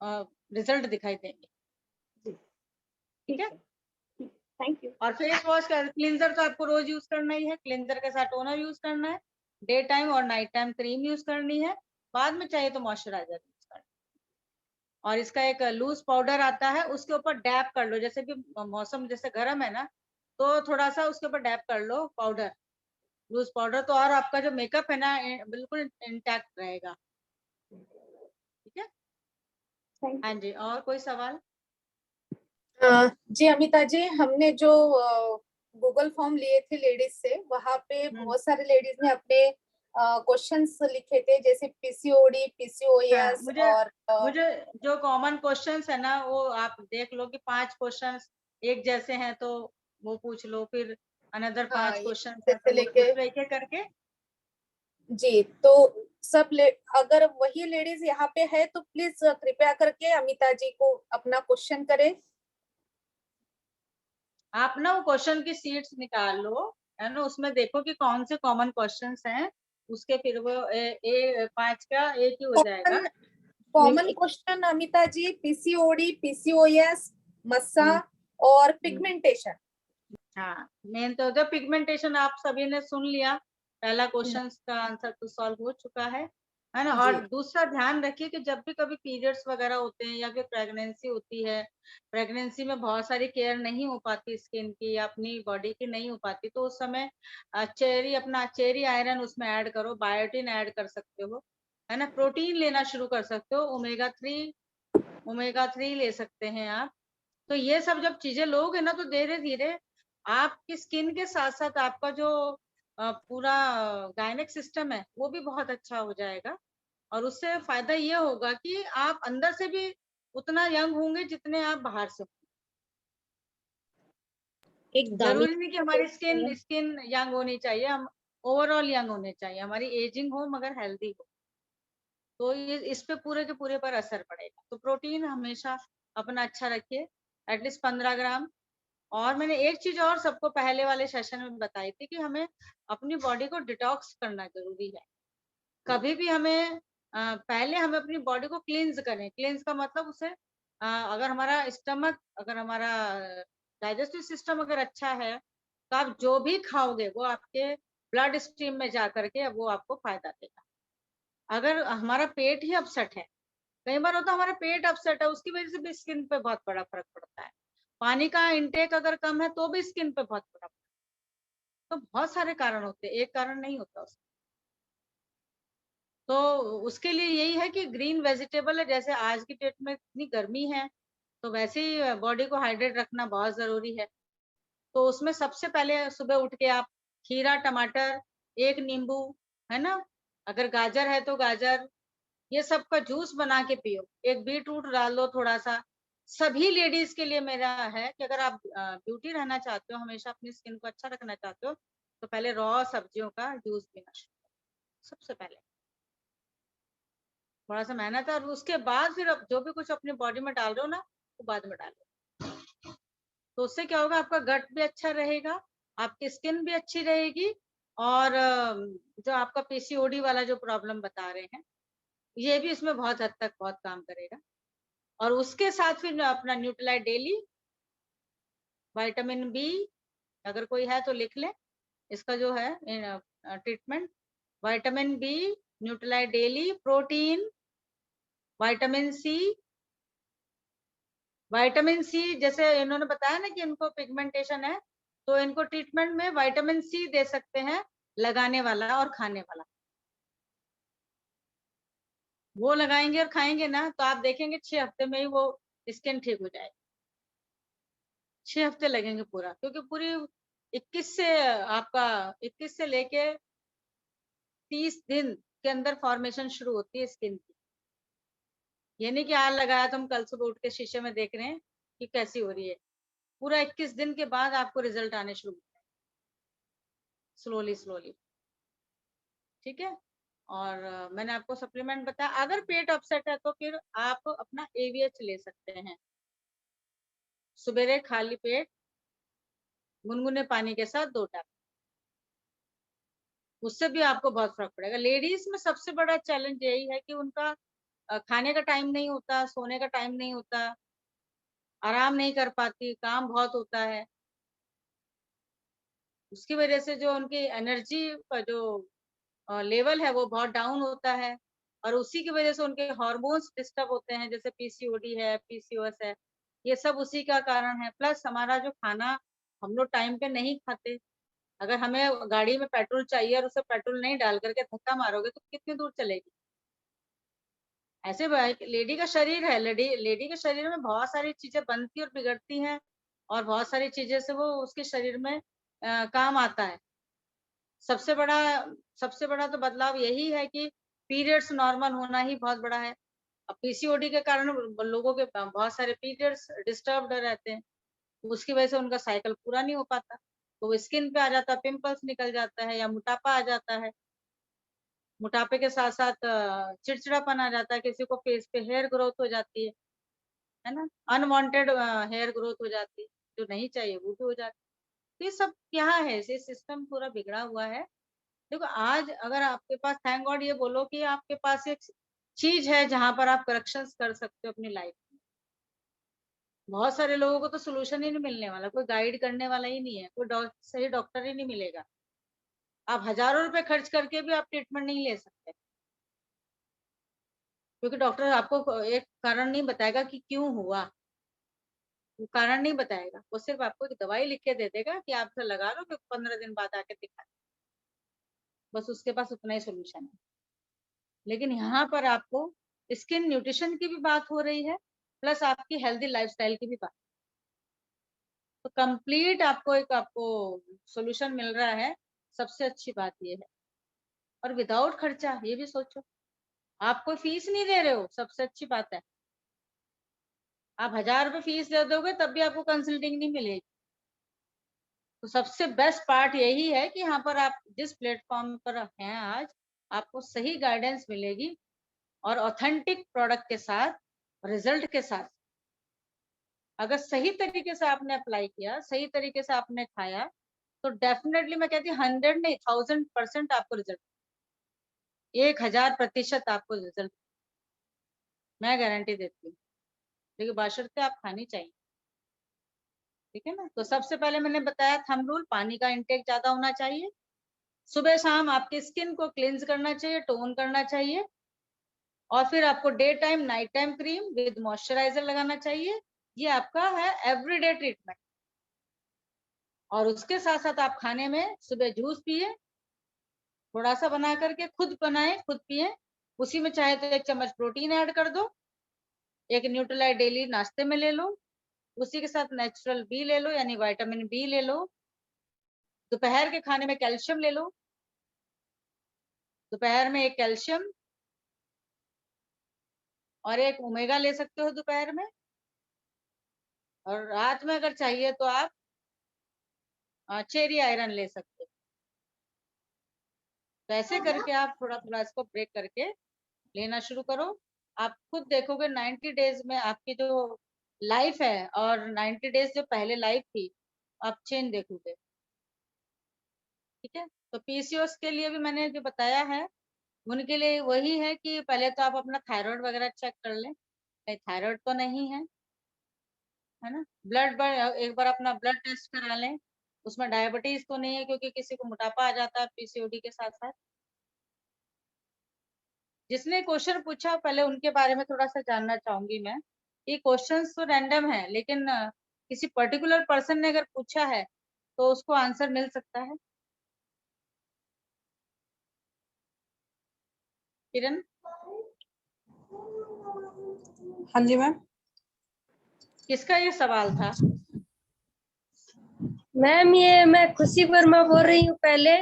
रिजल्ट दिखाई देंगे। ठीक है, थैंक यू। और फेस वॉश का क्लिंजर तो आपको रोज यूज करना ही है। क्लिंजर के साथ टोनर यूज करना है, डे टाइम और नाइट टाइम क्रीम यूज करनी है, बाद में चाहिए तो मॉइस्चराइजर यूज करना है। और इसका एक लूज पाउडर आता है, उसके ऊपर डैप कर लो। जैसे कि मौसम जैसे गर्म है ना, तो थोड़ा सा उसके ऊपर डैप कर लो पाउडर, लूज पाउडर, तो और आपका जो मेकअप है ना बिल्कुल इंटैक्ट रहेगा। ठीक है। हाँ जी, और कोई सवाल? जी अमिता जी, हमने जो गूगल फॉर्म लिए थे लेडीज से, वहां पे बहुत सारे लेडीज ने अपने क्वेश्चंस लिखे थे, जैसे पीसीओडी, पीसीओएस और मुझे जो कॉमन क्वेश्चंस है ना, वो आप देख लो कि 5 क्वेश्चंस एक जैसे हैं तो वो पूछ लो, फिर अनदर 5 क्वेश्चंस है तो वो पूछ लो, एक एक करके। जी, तो अगर वही लेडीज यहाँ पे है तो प्लीज कृपया करके अमिता जी को अपना क्वेश्चन करें। आप ना वो क्वेश्चन की शीट्स निकाल लो, है ना, उसमें देखो कि कौन से कॉमन क्वेश्चंस हैं, उसके फिर वो 5 का एक ही हो जाएगा। कॉमन क्वेश्चन अमिता जी, पीसीओडी, पीसीओएस, मस्सा और पिगमेंटेशन। हाँ, मेन तो जब पिगमेंटेशन आप सभी ने सुन लिया, पहला क्वेश्चन का आंसर तो सॉल्व हो चुका है ना। और दूसरा ध्यान रखिए कि जब भी कभी पीरियड्स वगैरह होते हैं या फिर प्रेगनेंसी होती है, प्रेगनेंसी में बहुत सारी केयर नहीं हो पाती स्किन की या अपनी बॉडी की नहीं हो पाती, तो उस समय चेरी आयरन उसमें ऐड करो, बायोटिन ऐड कर सकते हो, है ना। प्रोटीन लेना शुरू कर सकते हो, ओमेगा 3 ले सकते हैं आप। तो ये सब जब चीजें लोगे ना, तो धीरे धीरे आपकी स्किन के साथ साथ आपका जो पूरा गायनेक सिस्टम है वो भी बहुत अच्छा हो जाएगा। और उससे फायदा ये होगा कि आप अंदर से भी उतना यंग होंगे जितने आप बाहर से होंगे। जरूरी नहीं कि हमारी स्किन यंग होनी चाहिए, हम ओवरऑल यंग होने चाहिए, हमारी एजिंग हो मगर हेल्दी हो, तो ये इस पे पूरे के पूरे पर असर पड़ेगा। तो प्रोटीन हमेशा अपना अच्छा रखिए, एटलीस्ट 15 ग्राम, और मैंने एक चीज और सबको पहले वाले सेशन में बताई थी कि हमें अपनी बॉडी को डिटॉक्स करना जरूरी है। कभी भी हमें पहले हमें अपनी बॉडी को क्लींस करें। क्लींस का मतलब उसे अगर हमारा स्टमक, अगर हमारा डाइजेस्टिव सिस्टम अगर अच्छा है तो आप जो भी खाओगे वो आपके ब्लड स्ट्रीम में जा करके वो आपको फायदा देगा। अगर हमारा पेट ही अपसेट है, कई बार होता है हमारा पेट अपसेट है, उसकी वजह से भी स्किन पे बहुत बड़ा फर्क पड़ता है। पानी का इंटेक अगर कम है तो भी स्किन पे बहुत बड़ा, तो बहुत सारे कारण होते हैं, एक कारण नहीं होता उसका। तो उसके लिए यही है कि ग्रीन वेजिटेबल है, जैसे आज की डेट में इतनी गर्मी है तो वैसे ही बॉडी को हाइड्रेट रखना बहुत जरूरी है। तो उसमें सबसे पहले सुबह उठ के आप खीरा, टमाटर, एक नींबू, है ना, अगर गाजर है तो गाजर, ये सब का जूस बना के पियो। एक बीट रूट डाल लो थोड़ा सा। सभी लेडीज के लिए मेरा है कि अगर आप ब्यूटी रहना चाहते हो, हमेशा अपनी स्किन को अच्छा रखना चाहते हो, तो पहले रॉ सब्जियों का जूस पीना शुरू करो सबसे पहले। थोड़ा सा मेहनत है और उसके बाद फिर जो भी कुछ अपनी बॉडी में डाल रहे हो ना वो बाद में डालो। तो उससे क्या होगा, आपका गट भी अच्छा रहेगा, आपकी स्किन भी अच्छी रहेगी, और जो आपका पीसीओडी वाला जो प्रॉब्लम बता रहे हैं ये भी इसमें बहुत हद तक बहुत काम करेगा। और उसके साथ फिर अपना न्यूट्रीलाइट डेली, विटामिन बी, अगर कोई है तो लिख ले इसका जो है treatment, vitamin B, Nutrilite daily, protein, vitamin C. Vitamin C जैसे इन्होंने बताया ना कि इनको पिगमेंटेशन है, तो इनको ट्रीटमेंट में विटामिन सी दे सकते हैं, लगाने वाला और खाने वाला। वो लगाएंगे और खाएंगे ना तो आप देखेंगे 6 हफ्ते में ही वो स्किन ठीक हो जाएगी। 6 हफ्ते लगेंगे पूरा, क्योंकि पूरी 21 से आपका 21 से लेके 30 दिन के अंदर फॉर्मेशन शुरू होती है स्किन की। ये नहीं कि आज लगाया तो हम कल सुबह उठ के शीशे में देख रहे हैं कि कैसी हो रही है। पूरा 21 दिन के बाद आपको रिजल्ट आने शुरू होते हैं, स्लोली स्लोली। ठीक है। और मैंने आपको सप्लीमेंट बताया। अगर पेट अपसेट है तो फिर आप अपना एवीएच ले सकते हैं, सवेरे खाली पेट गुनगुने पानी के साथ 2 टैप, उससे भी आपको बहुत फर्क पड़ेगा। लेडीज में सबसे बड़ा चैलेंज यही है कि उनका खाने का टाइम नहीं होता, सोने का टाइम नहीं होता, आराम नहीं कर पाती, काम बहुत होता है। उसकी वजह से जो उनकी एनर्जी का जो लेवल है वो बहुत डाउन होता है, और उसी की वजह से उनके हार्मोन्स डिस्टर्ब होते हैं, जैसे पीसीओडी है, पीसीओएस है, ये सब उसी का कारण है। प्लस हमारा जो खाना हम लोग टाइम पे नहीं खाते। अगर हमें गाड़ी में पेट्रोल चाहिए और उसे पेट्रोल नहीं डाल करके धक्का मारोगे तो कितनी दूर चलेगी। ऐसे लेडी का शरीर है, लेडी के शरीर में बहुत सारी चीजें बनती और बिगड़ती हैं, और बहुत सारी चीजें से वो उसके शरीर में काम आता है। सबसे बड़ा तो बदलाव यही है कि पीरियड्स नॉर्मल होना ही बहुत बड़ा है। अब पीसीओडी के कारण लोगों के बहुत सारे पीरियड्स डिस्टर्ब्ड रहते हैं, उसकी वजह से उनका साइकिल पूरा नहीं हो पाता, तो वो स्किन पे आ जाता है, पिंपल्स निकल जाता है, या मोटापा आ जाता है। मोटापे के साथ साथ चिड़चिड़ापन आ जाता है, किसी को फेस पे हेयर ग्रोथ हो जाती है ना, अनवांटेड हेयर ग्रोथ हो जाती है, जो नहीं चाहिए वो भी हो जाती है। तो ये सब क्या है, ये सिस्टम पूरा बिगड़ा हुआ है। देखो आज अगर आपके पास, थैंक गॉड ये बोलो कि आपके पास एक चीज है जहां पर आप करेक्शंस कर सकते हो अपनी लाइफ में। बहुत सारे लोगों को तो सोल्यूशन ही नहीं मिलने वाला, कोई गाइड करने वाला ही नहीं है, कोई सही डॉक्टर ही नहीं मिलेगा। आप हजारों रुपए खर्च करके भी आप ट्रीटमेंट नहीं ले सकते, क्योंकि डॉक्टर आपको एक कारण नहीं बताएगा कि क्यों हुआ, वो कारण नहीं बताएगा, वो सिर्फ आपको एक दवाई लिख के दे देगा कि आप इसे लगा लो, फिर 15 दिन बाद आके दिखा, बस उसके पास उतना ही सोल्यूशन है। लेकिन यहाँ पर आपको स्किन न्यूट्रिशन की भी बात हो रही है, प्लस आपकी हेल्दी लाइफस्टाइल की भी बात, तो कंप्लीट आपको सोल्यूशन मिल रहा है। सबसे अच्छी बात ये है, और विदाउट खर्चा, ये भी सोचो, आप कोई फीस नहीं दे रहे हो, सबसे अच्छी बात है। आप 1000 रुपए फीस दे दोगे तब भी आपको कंसल्टिंग नहीं मिलेगी। तो सबसे बेस्ट पार्ट यही है कि यहाँ पर आप जिस प्लेटफॉर्म पर हैं आज, आपको सही गाइडेंस मिलेगी, और ऑथेंटिक प्रोडक्ट के साथ, रिजल्ट के साथ अगर सही तरीके से आपने अप्लाई किया, सही तरीके से आपने खाया, तो डेफिनेटली मैं कहती हूँ 100 नहीं 1000% आपको रिजल्ट, 1000% आपको रिजल्ट मैं गारंटी देती हूँ। लेकिन बशर्ते आप खानी चाहिए, ठीक है ना। तो सबसे पहले मैंने बताया थंब रूल, पानी का इंटेक ज्यादा होना चाहिए, सुबह शाम आपकी स्किन को क्लींस करना चाहिए, टोन करना चाहिए, और फिर आपको day time night time cream with moisturiser लगाना चाहिए। ये आपका है एवरीडे ट्रीटमेंट। और उसके साथ साथ आप खाने में सुबह जूस पिए, थोड़ा सा बना करके खुद बनाए खुद पिए, उसी में चाहे तो 1 चम्मच प्रोटीन ऐड कर दो, एक न्यूट्रीलाइट डेली नाश्ते में ले लो, उसी के साथ नेचुरल बी ले लो यानी विटामिन बी ले लो, दोपहर के खाने में कैल्शियम ले लो, दोपहर में एक कैल्शियम और एक ओमेगा ले सकते हो दोपहर में, और रात में अगर चाहिए तो आप चेरी आयरन ले सकते हो। तो ऐसे करके आप थोड़ा थोड़ा इसको ब्रेक करके लेना शुरू करो। आप खुद देखोगे 90 डेज में आपकी जो लाइफ है और 90 डेज जो पहले लाइफ थी, आप चेंज देखोगे, ठीक है। तो पीसीओएस के लिए भी मैंने जो बताया है, उनके लिए वही है कि पहले तो आप अपना थायराइड वगैरह चेक कर लें, कहीं थायराइड तो नहीं है ना। एक बार अपना ब्लड टेस्ट करा लें, उसमें डायबिटीज तो नहीं है, क्योंकि किसी को मोटापा आ जाता है पीसीओडी के साथ साथ। जिसने क्वेश्चन पूछा पहले उनके बारे में थोड़ा सा जानना चाहूंगी मैं। ये क्वेश्चंस तो रैंडम है, लेकिन किसी पर्टिकुलर पर्सन ने अगर पूछा है तो उसको आंसर मिल सकता है। किरण? हाँ जी मैम। किसका ये सवाल था? मैम ये मैं खुशी वर्मा बोल रही हूँ। पहले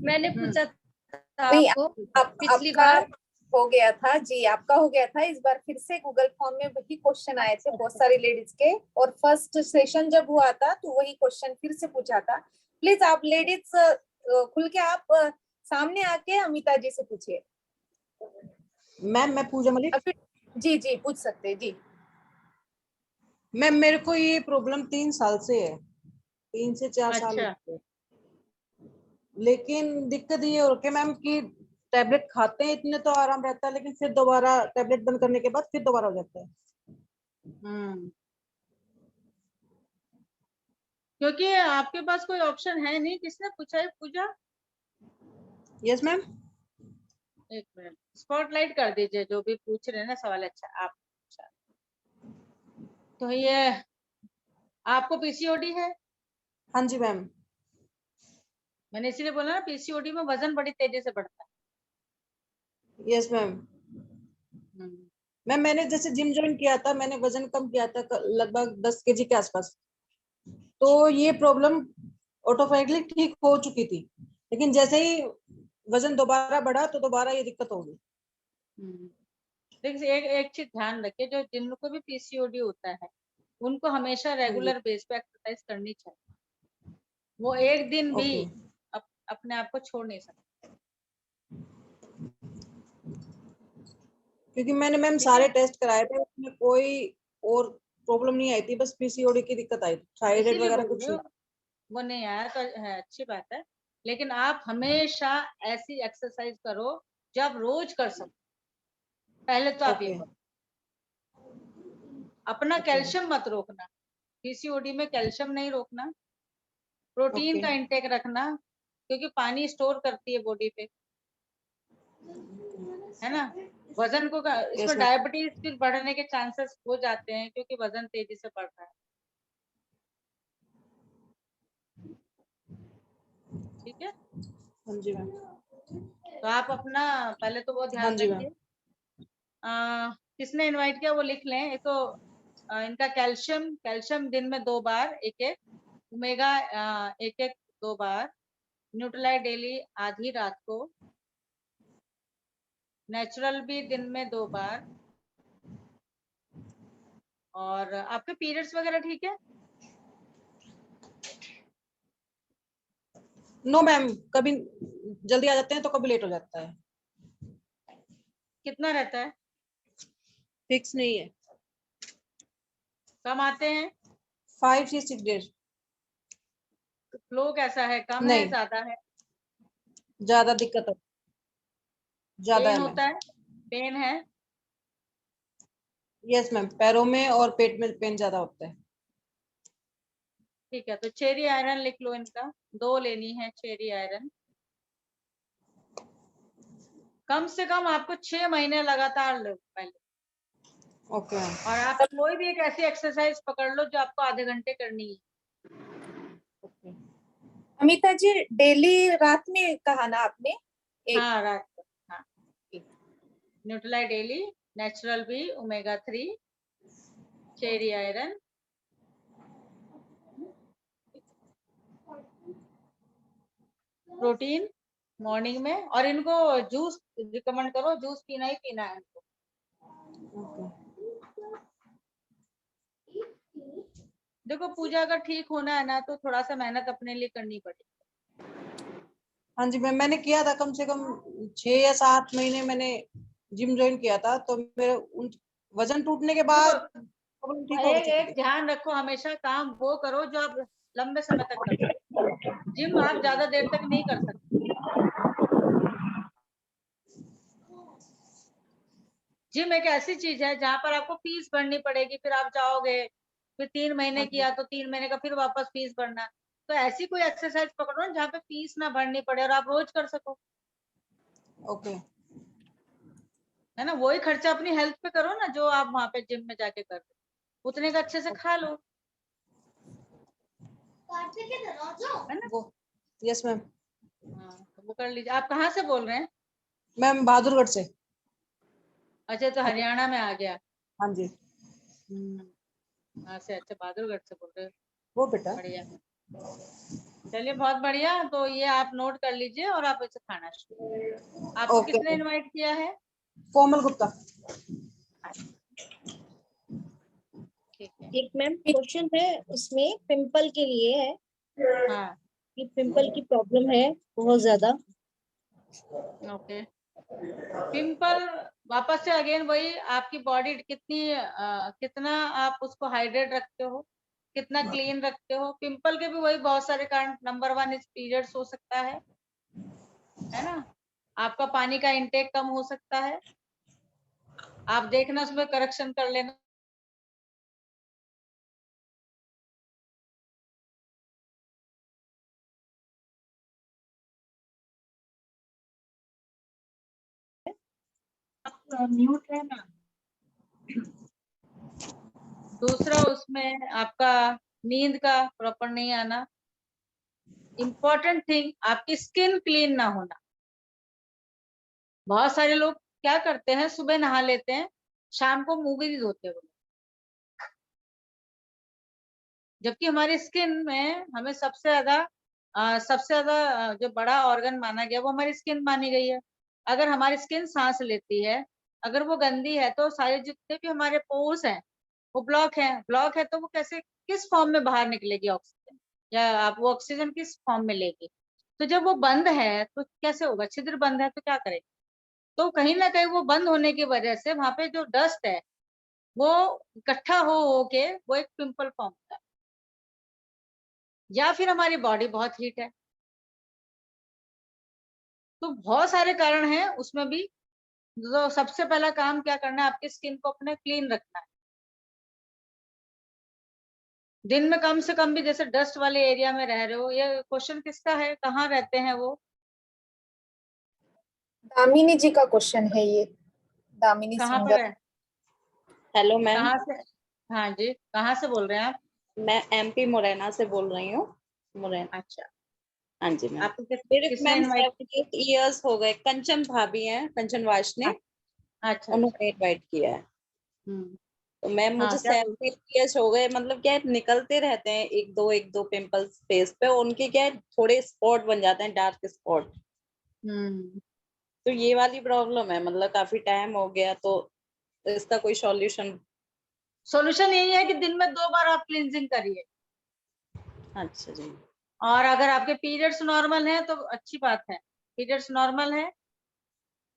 मैंने पूछा था आपको पिछली बार हो गया था जी, आपका हो गया था। इस बार फिर से गूगल फॉर्म में वही क्वेश्चन आए थे बहुत सारी लेडीज के, और फर्स्ट सेशन जब हुआ था तो वही क्वेश्चन फिर से पूछा था। प्लीज आप लेडीज खुल के आप सामने आके अमिता जी से पूछिए। मैम मैं पूजा मलिक। जी जी पूछ सकते हैं जी। मैम मेरे को ये प्रॉब्लम 3 साल से है, 3 से 4 साल हो गए। लेकिन दिक्कत ये हो रही है मैम कि टैबलेट खाते हैं इतने तो आराम रहता है, लेकिन फिर दोबारा टैबलेट बंद करने के बाद फिर दोबारा हो जाता है। क्योंकि आपके पास कोई ऑप्शन है नहीं। किसने पूछा है पूजा? Yes ma'am. एक मिनट स्पॉटलाइट कर दीजिए जो भी पूछ रहे हैं ना सवाल। अच्छा आप, अच्छा तो ये आपको पीसीओडी है? हाँ जी मैम। मैंने इसीलिए बोला ना पीसीओडी में वजन बड़ी तेजी से बढ़ता है। Yes ma'am. मैम मैंने जैसे जिम ज्वाइन किया था, मैंने वजन कम किया था लगभग 10 केजी के आसपास, तो ये प्रॉब्लम ऑटोमेटिकली ठीक हो चुकी थी। लेकिन जैसे ही वजन दोबारा बढ़ा तो दोबारा ये दिक्कत हो गई। देखिए एक चीज ध्यान रखिए, जो जिनको भी पीसीओडी होता है उनको हमेशा रेगुलर बेस पे एक्सरसाइज करनी चाहिए। वो एक दिन भी अपने आप को छोड़ नहीं सकते। क्योंकि मैंने मैम सारे टेस्ट कराए थे, उसमें कोई और प्रॉब्लम नहीं आई थी, बस पीसीओडी की दिक्कत आई थी, थायराइड वगैरह कुछ नहीं। वो नहीं आया तो है, अच्छी बात है। लेकिन आप हमेशा ऐसी एक्सरसाइज करो जब रोज कर सको। पहले तो आप ये करो। अपना कैल्शियम मत रोकना, पीसीओडी में कैल्शियम नहीं रोकना। प्रोटीन का इंटेक रखना, क्योंकि पानी स्टोर करती है बॉडी पे, है ना। वजन को इसमें डायबिटीज फिर बढ़ने के चांसेस हो जाते हैं क्योंकि वजन तेजी से बढ़ रहा है। ठीक है। हाँ जी मैम। तो आप अपना पहले तो वो ध्यान रखिए। किसने इनवाइट किया वो लिख लें। एक तो इनका कैल्शियम दिन में 2 बार एक ओमेगा 2 बार, न्यूट्रीलाइट डेली आधी रात को, नेचुरल भी दिन में 2 बार। और आपके पीरियड्स वगैरह ठीक है? नो मैम, कभी जल्दी आ जाते हैं तो कभी लेट हो जाता है। कितना रहता है? फिक्स नहीं है। कम आते हैं? 5 से 6 डेज। फ्लो कैसा है, कम है, नहीं। ज्यादा है? ज्यादा दिक्कत है, ज्यादा पेन है होता मैम। है? पेन है? यस मैम, पैरों में और पेट में पेन ज्यादा होता है। ठीक है, तो चेरी आयरन लिख लो, इनका 2 लेनी है चेरी आयरन। कम से कम आपको 6 महीने लगातार लो पहले। Okay ma'am. और आप कोई भी एक ऐसी एक्सरसाइज पकड़ लो जो आपको आधे घंटे करनी है। अमिता जी, डेली रात में कहा ना आपने? हाँ, रात को। हाँ, Nutrilite daily, natural B, omega 3, cherry iron, protein morning में। और इनको जूस रिकमेंड करो, जूस पीना ही पीना है इनको। देखो, पूजा अगर ठीक होना है ना तो थोड़ा सा मेहनत अपने लिए करनी पड़ेगी। हाँ जी मैम, मैंने किया था कम से कम 6 या 7 महीने मैंने जिम ज्वाइन किया था, तो मेरे वजन टूटने के बाद प्रॉब्लम ठीक हो चुकी एक थी। ध्यान रखो, हमेशा काम वो करो जो आप लंबे समय तक कर सकते। जिम आप ज्यादा देर तक नहीं कर सकते। जिम एक ऐसी चीज है जहाँ पर आपको फीस भरनी पड़ेगी, फिर आप जाओगे, फिर 3 महीने किया तो 3 महीने का फिर वापस फीस भरना। तो ऐसी कोई एक्सरसाइज पकड़ो जहाँ पे फीस ना भरनी पड़े और आप रोज कर सको। ओके। है ना, वही खर्चा अपनी हेल्थ पे करो ना जो आप वहां पे जिम में जाके कर रहे हो, उतने का अच्छे से खा लो। है ना? Yes ma'am. हाँ, तो वो कर लीजिए। आप कहाँ से बोल रहे हैं? मैम बहादुरगढ़ से। अच्छा, तो हरियाणा में आ गया। हाँ जी। हाँ से, अच्छा, बहादुरगढ़ से बोल रहे हो। वो बेटा। बढ़िया, चलिए बहुत बढ़िया। तो ये आप नोट कर लीजिए और आप इसे खाना शुरू। आपको ओके। किसने इनवाइट किया है? कोमल गुप्ता। ठीक है। एक मैम क्वेश्चन है उसमें, पिंपल के लिए है। हाँ, कि पिंपल की प्रॉब्लम है बहुत ज्यादा। ओके। पिंपल, वापस से अगेन वही, आपकी बॉडी कितनी कितना आप उसको हाइड्रेट रखते हो, कितना क्लीन रखते हो। पिंपल के भी वही बहुत सारे कारण। नंबर 1 इस पीरियड्स हो सकता है ना? आपका पानी का इंटेक कम हो सकता है। आप देखना, उसमें करेक्शन कर लेना। म्यूट है ना। दूसरा, उसमें आपका नींद का प्रॉपर नहीं आना। इम्पोर्टेंट थिंग, आपकी स्किन क्लीन ना होना। बहुत सारे लोग क्या करते हैं, सुबह नहा लेते हैं, शाम को मुंह भी नहीं धोते वो। जबकि हमारी स्किन में हमें सबसे ज्यादा जो बड़ा ऑर्गन माना गया वो हमारी स्किन मानी गई है। अगर हमारी स्किन सांस लेती है, अगर वो गंदी है तो सारे जितने भी हमारे पोर्स हैं वो ब्लॉक है तो वो कैसे, किस फॉर्म में बाहर निकलेगी ऑक्सीजन, या आप वो ऑक्सीजन किस फॉर्म में लेगी? तो जब वो बंद है तो कैसे होगा? छिद्र बंद है तो क्या करें? तो कहीं ना कहीं वो बंद होने की वजह से वहां पे जो डस्ट है वो इकट्ठा हो के वो एक पिंपल फॉर्म होता है। या फिर हमारी बॉडी बहुत हीट है। तो बहुत सारे कारण हैं उसमें भी। तो सबसे पहला काम क्या करना है, आपकी स्किन को अपने क्लीन रखना है। दिन में कम से कम भी, जैसे डस्ट वाले एरिया में रह रहे हो, ये क्वेश्चन किसका है, कहाँ रहते हैं वो? दामिनी जी का क्वेश्चन है ये। दामिनी कहाँ पर सिंगर। है? Hello ma'am. कहाँ से? हाँ जी, कहाँ से बोल रहे हैं आप? मैं एमपी मुरैना से बोल रही हूँ। मुरैना। अच्छा, हाँ जी मैम। आपको मेरे किसने मैम इनवाइट? 7 इयर्स हो गए। कंचन भाभी हैं, कंचन वाश ने, अच्छा, उन्होंने इनवाइट किया है। तो मैम हाँ, मुझे क्या 7 इयर्स हो गए। मतलब क्या है, निकलते रहते हैं एक दो पिंपल्स फेस पे। उनके क्या है, थोड़े स्पॉट बन जाते हैं, डार्क स्पॉट। तो ये वाली प्रॉब्लम है, मतलब काफी टाइम हो गया। तो इसका कोई सॉल्यूशन यही है कि दिन में 2 बार आप क्लींजिंग करिए। अच्छा जी। और अगर आपके पीरियड्स नॉर्मल हैं तो अच्छी बात है। पीरियड्स नॉर्मल है?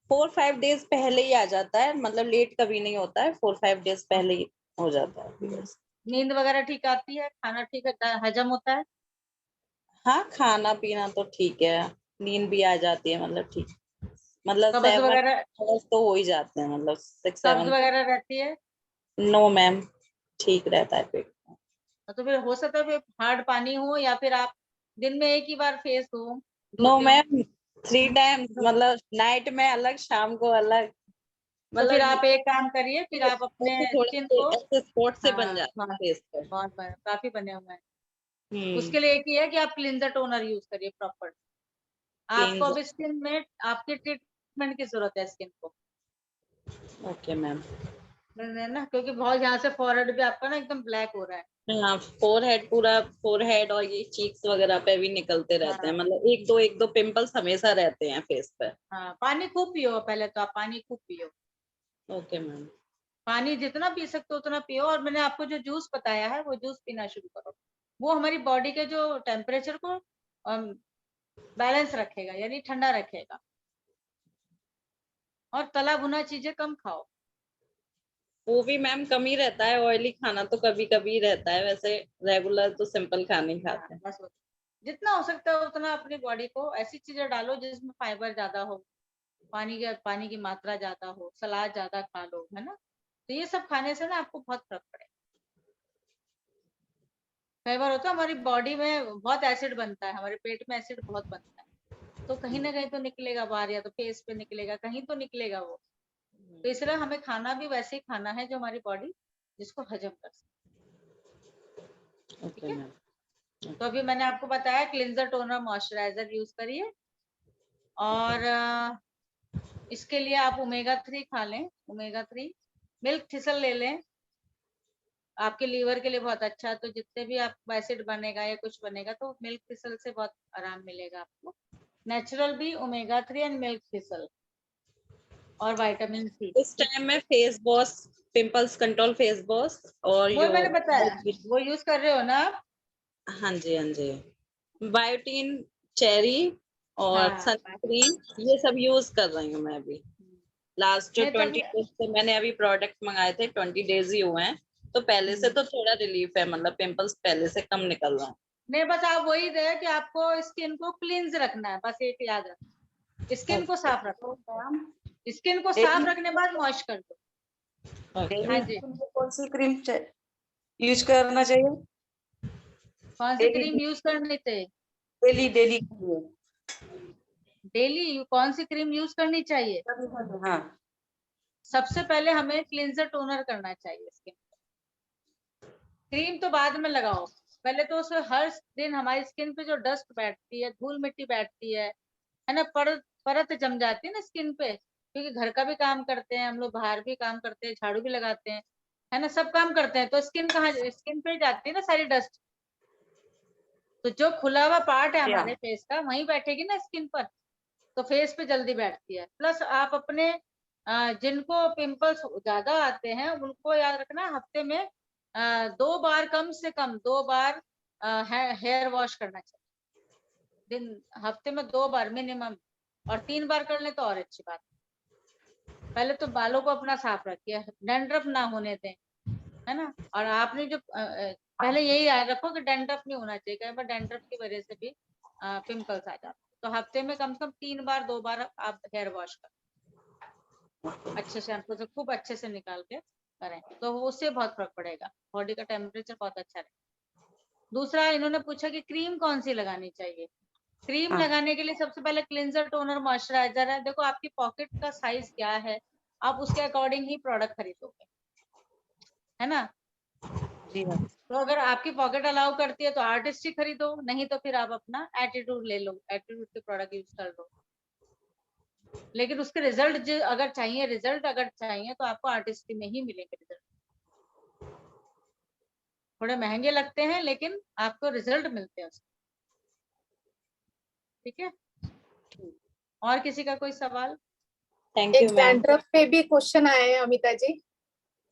4-5 डेज पहले ही आ जाता है, मतलब लेट कभी नहीं होता है। 4-5 डेज पहले ही हो जाता है periods। नींद वगैरह ठीक आती है, खाना ठीक है, हजम होता है? हाँ, खाना पीना तो ठीक है, नींद भी आ जाती है, मतलब ठीक, मतलब कब्ज 7 वगैरह, आवर्स तो हो ही जाते हैं, मतलब 6 कब्ज 7। वगैरह रहती है? नो मैम, ठीक रहता है पेट। तो फिर हो सकता है फिर हार्ड पानी हो, या फिर आप दिन में एक ही बार फेस हो, नो धोते हो? मैम, 3 टाइम, मतलब नाइट में अलग, शाम को अलग, तो फिर मतलब आप एक काम करिए, फिर आप अपने ऐसे स्किन थोड़े को, ऐसे स्पॉट से बन हाँ जाते हैं हाँ, फेस पे। काफी बने हुए हैं। हम्म। उसके लिए एक ही है कि आप क्लिंजर टोनर यूज करिए प्रॉपर। आपको क्लींजर, अभी स्किन में आपके ट्रीटमेंट की जरूरत है स्किन को, ओके मैम। है ना, क्योंकि बहुत यहाँ से फॉरहेड भी आपका ना एकदम ब्लैक हो रहा है। हाँ, फोरहेड, पूरा फोरहेड और ये चीक्स वगैरह पे भी निकलते रहते हैं, हाँ मतलब एक दो पिंपल्स हमेशा रहते हैं फेस पे। हाँ, पानी खूब पियो, पहले तो आप पानी खूब पियो, ओके मैम। पानी जितना पी सकते हो उतना पियो। और मैंने आपको जो जूस बताया है वो जूस पीना शुरू करो, वो हमारी बॉडी के जो टेम्परेचर को बैलेंस रखेगा, यानी ठंडा रखेगा। और तला भुना चीजें कम खाओ। वो भी मैम कम ही रहता है, ऑयली खाना तो कभी कभी रहता है, वैसे रेगुलर तो सिंपल खाना ही खाते हैं। बस जितना हो सकता है उतना अपनी बॉडी को ऐसी चीजें डालो जिसमें फाइबर ज्यादा हो, पानी की मात्रा ज्यादा हो, सलाद ज्यादा खा लो, है ना। तो ये सब खाने से ना आपको बहुत फर्क पड़ेगा। कई बार होता है हमारी बॉडी में बहुत एसिड बनता है, हमारे पेट में एसिड बहुत बनता है, तो कहीं ना कहीं तो निकलेगा बाहर, या तो फेस पे निकलेगा, कहीं तो निकलेगा वो। तो इसलिए हमें खाना भी वैसे ही खाना है जो हमारी बॉडी जिसको हजम कर सके। ठीक है, तो अभी मैंने आपको बताया क्लिंजर, टोनर, मॉइस्चराइजर यूज करिए। और इसके लिए आप ओमेगा 3 खा लें, ओमेगा 3। मिल्क थिसल ले लें, आपके लीवर के लिए बहुत अच्छा है। तो जितने भी आप एसिड बनेगा या कुछ बनेगा तो मिल्क थिसल से बहुत आराम मिलेगा आपको। नेचुरल भी ओमेगा 3 एंड मिल्क थिसल और विटामिन सी। इस टाइम में face wash, pimples control face wash और वो यो, मैंने बताया, वो यूज कर रहे हो ना आप? हाँ जी हाँ जी, बायोटीन, चेरी और हाँ, सनस्क्रीन, ये सब यूज कर रही हूँ मैं अभी। लास्ट नहीं तो 20 डेज से मैंने अभी प्रोडक्ट मंगाए थे, 20 डेज ही हुए हैं, तो पहले से तो थोड़ा रिलीफ है, मतलब पिंपल्स पहले से कम निकल रहा है। नहीं, बस आप वही दे कि आपको स्किन को क्लींस रखना है, बस एक याद रखना, स्किन को साफ रखो। स्किन को साफ रखने बाद वॉश कर दो। हाँ जी, कौन सी क्रीम यूज करना चाहिए? कौन सी क्रीम यूज करनी चाहिए? डेली डेली डेली कौन सी क्रीम यूज करनी चाहिए? हाँ, सबसे पहले हमें क्लींजर टोनर करना चाहिए स्किन। क्रीम तो बाद में लगाओ, पहले तो उसे हर दिन हमारी स्किन पे जो डस्ट बैठती है, धूल मिट्टी बैठती है ना, परत परत जम जाती है ना स्किन पे, क्योंकि घर का भी काम करते हैं हम लोग, बाहर भी काम करते हैं, झाड़ू भी लगाते हैं, है ना, सब काम करते हैं, तो स्किन कहाँ, स्किन पे जाती है ना सारी डस्ट। तो जो खुला हुआ पार्ट है हमारे फेस का वहीं बैठेगी ना स्किन पर, तो फेस पे जल्दी बैठती है। प्लस आप अपने जिनको पिंपल्स ज्यादा आते हैं उनको याद रखना, हफ्ते में 2 बार, कम से कम 2 बार हेयर वॉश करना चाहिए दिन, हफ्ते में 2 बार मिनिमम। और 3 बार कर ले तो और अच्छी बात है। पहले तो बालों को अपना साफ रखिए, डैंड्रफ ना होने दें, है ना। और आपने जो पहले यही याद रखो कि डैंड्रफ नहीं होना चाहिए, कई बार डैंड्रफ की वजह से भी पिंपल्स आ जाते हैं। तो हफ्ते में कम से कम 3 बार 2 बार आप हेयर वॉश करें, अच्छे शैम्पू से खूब अच्छे से निकाल के करें, तो उससे बहुत फर्क पड़ेगा, बॉडी का टेम्परेचर बहुत अच्छा रहेगा। दूसरा इन्होंने पूछा कि क्रीम कौन सी लगानी चाहिए। क्रीम लगाने के लिए सबसे पहले क्लिंजर, टोनर, मॉइस्चराइजर है। देखो आपकी पॉकेट का साइज क्या है, आप उसके अकॉर्डिंग ही प्रोडक्ट खरीदोगे, है ना। जी हाँ। तो अगर आपकी पॉकेट अलाउ करती है तो आर्टिस्ट ही खरीदो, नहीं तो फिर आप अपना एटीट्यूड ले लो, एटीट्यूड के प्रोडक्ट यूज कर लो। लेकिन उसके रिजल्ट अगर चाहिए, तो आपको आर्टिस्ट में ही मिलेंगे रिजल्ट। थोड़े महंगे लगते हैं लेकिन आपको रिजल्ट मिलते हैं उसके। ठीक है, और किसी का कोई सवाल? थैंक यू एक डैंड्रफ पे भी क्वेश्चन आए हैं अमिता जी।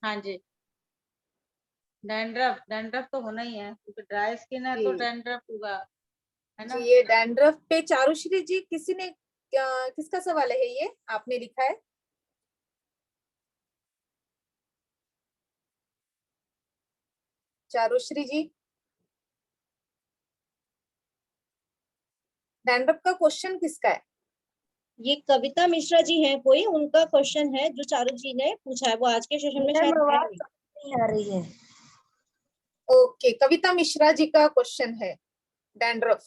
हाँ जी, डैंड्रफ तो होना ही है, क्योंकि ड्राई स्किन है तो डैंड्रफ होगा, है ना। जी, ये डैंड्रफ पे चारुश्री जी किसका सवाल है ये आपने लिखा है? चारुश्री जी, डैंड्रफ का क्वेश्चन किसका है? ये कविता मिश्रा जी हैं कोई, उनका क्वेश्चन है जो चारू जी ने पूछा है, वो आज के सेशन में शायद है नहीं। नहीं आ रही है। ओके, कविता मिश्रा जी का क्वेश्चन है डैंड्रफ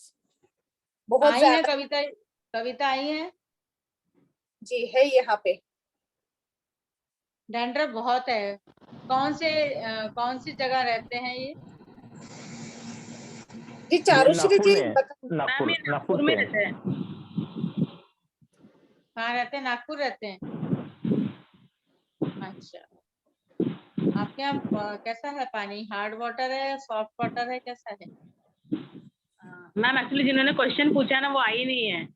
बहुत आई है ज्यादा। कविता आई है जी, है यहाँ पे। डैंड्रफ बहुत है। कौन सी जगह रहते हैं ये? जी चारुश्री नागपुर जी में, नागपुर नागपुर नागपुर में से रहते हैं। कहाँ रहते हैं? नागपुर रहते हैं। अच्छा, आपके यहाँ कैसा है पानी? हार्ड वाटर है, सॉफ्ट वाटर है, कैसा है? मैम एक्चुअली जिन्होंने क्वेश्चन पूछा है ना, वो आई नहीं है।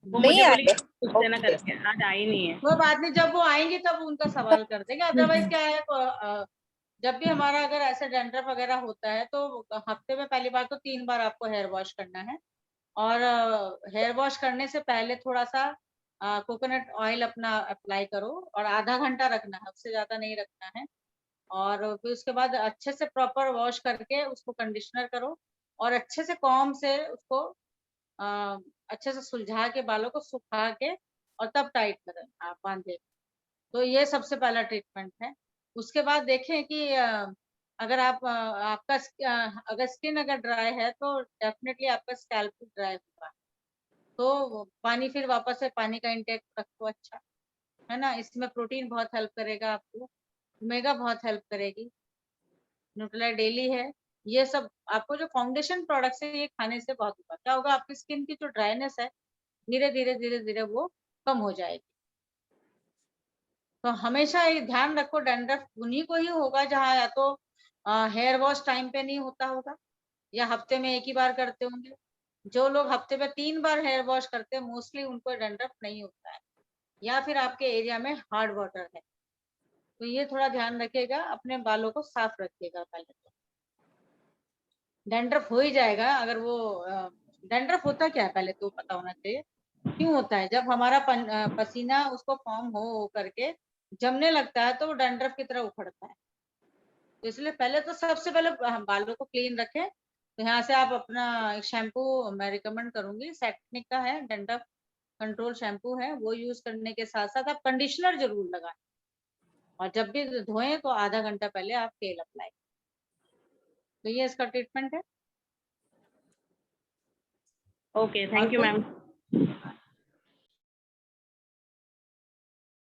वो नहीं मुझे आए? बोली पूछ देना करके, आज आई नहीं है। वो बात नहीं, जब वो आएंगी तब उनका सवाल कर देंगे। अदरवाइज क्या है, जब भी हमारा अगर ऐसे डैंड्रफ वगैरह होता है तो हफ्ते में पहली बार तो 3 बार आपको हेयर वॉश करना है। और हेयर वॉश करने से पहले थोड़ा सा कोकोनट ऑयल अपना अप्लाई करो और आधा घंटा रखना है, उससे ज्यादा नहीं रखना है। और फिर उसके बाद अच्छे से प्रॉपर वॉश करके उसको कंडीशनर करो और अच्छे से कॉम्ब से उसको अच्छे से सुलझा के बालों को सुखा के और तब टाइट करें आप बांधे। तो ये सबसे पहला ट्रीटमेंट है। उसके बाद देखें कि अगर अगर स्किन अगर ड्राई है तो डेफिनेटली आपका स्कैल्प भी ड्राई होगा। तो पानी फिर वापस से पानी का इंटेक रखो, अच्छा है ना। इसमें प्रोटीन बहुत हेल्प करेगा आपको, ओमेगा बहुत हेल्प करेगी, न्यूट्रेला डेली है। ये सब आपको जो फाउंडेशन प्रोडक्ट्स है ये खाने से बहुत होगा। क्या होगा, आपकी स्किन की जो ड्राइनेस है धीरे धीरे वो कम हो जाएगी। तो हमेशा ये ध्यान रखो, डैंड्रफ उन्हीं को ही होगा जहाँ या तो हेयर वॉश टाइम पे नहीं होता होगा या हफ्ते में एक ही बार करते होंगे। जो लोग हफ्ते में 3 बार हेयर वॉश करते हैं मोस्टली उनको डैंड्रफ नहीं होता है, या फिर आपके एरिया में हार्ड वाटर है। तो ये थोड़ा ध्यान रखिएगा, अपने बालों को साफ रखिएगा। पहले तो डैंड्रफ हो ही जाएगा। अगर वो डैंड्रफ होता क्या है पहले तो पता होना चाहिए। क्यों होता है, जब हमारा पसीना उसको फॉर्म हो करके जमने लगता है तो वो डैंड्रफ की तरह उखड़ता है। तो इसलिए पहले तो सबसे पहले हम बालों को क्लीन रखें। तो यहाँ से आप अपना एक शैम्पू मैं रिकमेंड करूंगी, सेटनिक का है, डैंड्रफ कंट्रोल शैम्पू है, वो यूज करने के साथ साथ आप कंडीशनर जरूर लगाएं और जब भी धोएं तो आधा घंटा पहले आप तेल अप्लाई। तो ये इसका ट्रीटमेंट है। Okay, thank you ma'am.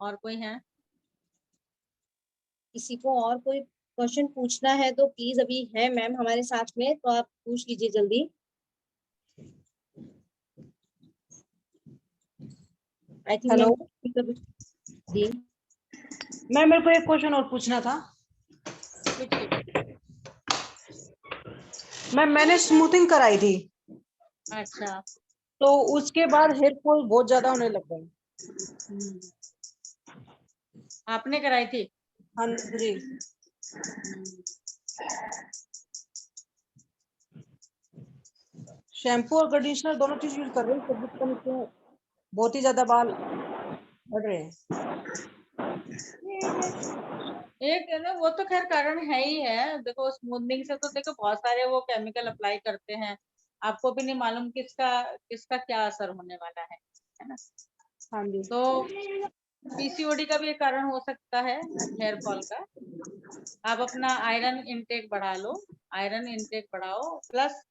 और कोई है? किसी को और कोई क्वेश्चन पूछना है तो प्लीज, अभी है मैम हमारे साथ में, तो आप पूछ लीजिए जल्दी। आई थिंक हेलो जी मैम, मेरे को एक क्वेश्चन और पूछना था। मैम मैंने स्मूथिंग कराई थी। अच्छा, तो उसके बाद हेयर फॉल बहुत ज्यादा होने लग गए। आपने कराई थी? हाँ जी। शैम्पू और कंडीशनर दोनों चीज यूज कर रहे हैं, बहुत ही ज्यादा बाल बढ़ रहे हैं। एक है ना, वो तो खैर कारण है ही है। देखो स्मूथनिंग से तो देखो बहुत सारे वो केमिकल अप्लाई करते हैं, आपको भी नहीं मालूम किसका क्या असर होने वाला है ना। हाँ जी। तो पीसीओडी का भी एक कारण हो सकता है हेयर फॉल का। आप अपना आयरन इनटेक बढ़ा लो, आयरन इनटेक बढ़ाओ, प्लस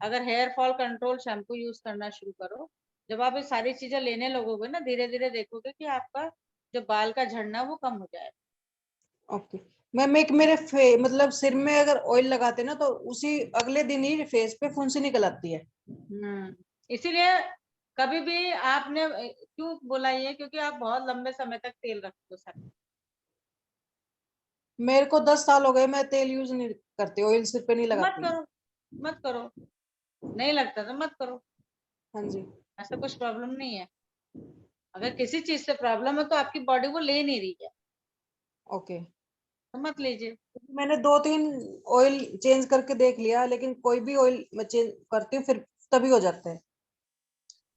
अगर hair fall control shampoo use करना शुरू करो। जब आप ये सारी चीजें लेने लगोगे ना, धीरे धीरे देखोगे कि आपका जो बाल का झड़ना वो कम हो जाएगा। ओके मैम, एक मेरे मतलब सिर में अगर ऑयल लगाते ना तो उसी अगले दिन ही फेस पे फुंसी निकल आती है। इसीलिए कभी भी आपने क्यों बोला ये, क्योंकि आप बहुत लंबे समय तक तेल रखते हो सर। मेरे को 10 साल हो गए, मैं तेल यूज नहीं करती, ऑयल सिर पे नहीं लगाती। मत करो, नहीं लगता तो मत करो। हाँ जी। ऐसा कुछ प्रॉब्लम नहीं है। अगर किसी चीज से प्रॉब्लम है तो आपकी बॉडी वो ले नहीं रही है। ओके, तो मत लीजिए। मैंने 2-3 ऑयल चेंज करके देख लिया, लेकिन कोई भी ऑयल मैं चेंज करती हूँ फिर तभी हो जाता है।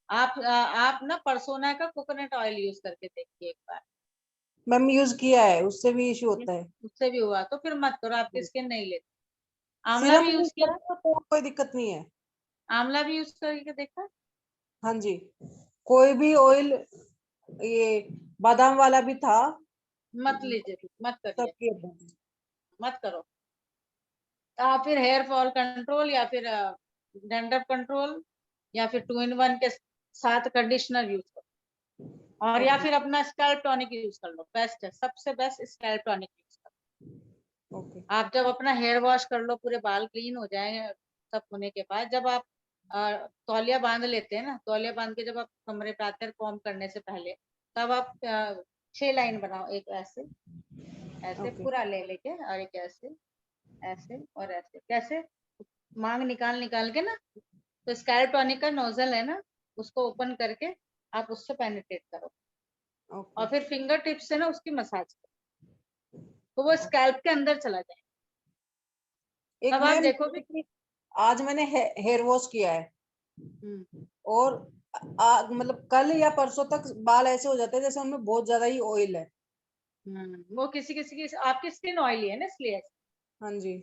आप ना परसोना का कोकोनट ऑयल यूज करके देखिए एक बार। मैम यूज किया है, उससे भी इश्यू होता है। उससे भी हुआ तो फिर मत करो, आपकी स्किन नहीं लेती। आंवला सीरम भी यूज यूज किया, करें तो कोई दिक्कत नहीं है। आंवला भी यूज करके देखा? हाँ जी, कोई भी ऑयल, ये बादाम वाला भी था। मत लीजिए, मत सब करिए, किए। मत करो। आप फिर हेयर फॉल कंट्रोल या फिर डैंड्रफ कंट्रोल या फिर 2 in 1 के साथ कंडीशनर यूज करो, और या फिर अपना स्कैल्प टॉनिक यूज कर लो, बेस्ट है, सबसे बेस्ट स्कैल्प टॉनिक यूज करो। ओके। आप जब अपना हेयर वॉश कर लो, पूरे बाल क्लीन हो जाएंगे, सब होने के बाद जब आप तौलिया बांध लेते हैं ना, तौलिया बांध के जब आप कमरे पे आते हैं कॉम करने से पहले, तब आप 6 लाइन बनाओ, एक ऐसे ऐसे पूरा ले लेके, और एक ऐसे ऐसे और ऐसे, कैसे मांग निकाल निकाल के ना, तो स्कैल्प टॉनिक का नोजल है ना, उसको ओपन करके आप उससे पेनिट्रेट करो, और फिर फिंगर टिप से ना उसकी मसाज करो, तो वो स्कैल्प के अंदर चला जाए। एक तब आप मैम, देखोगे कि आज मैंने हेयर वॉश किया है, और मतलब कल या परसों तक बाल ऐसे हो जाते हैं जैसे उनमें बहुत ज्यादा ही ऑयल है। वो किसी किसी की, आपकी स्किन ऑयली है ना, इसलिए। हाँ जी।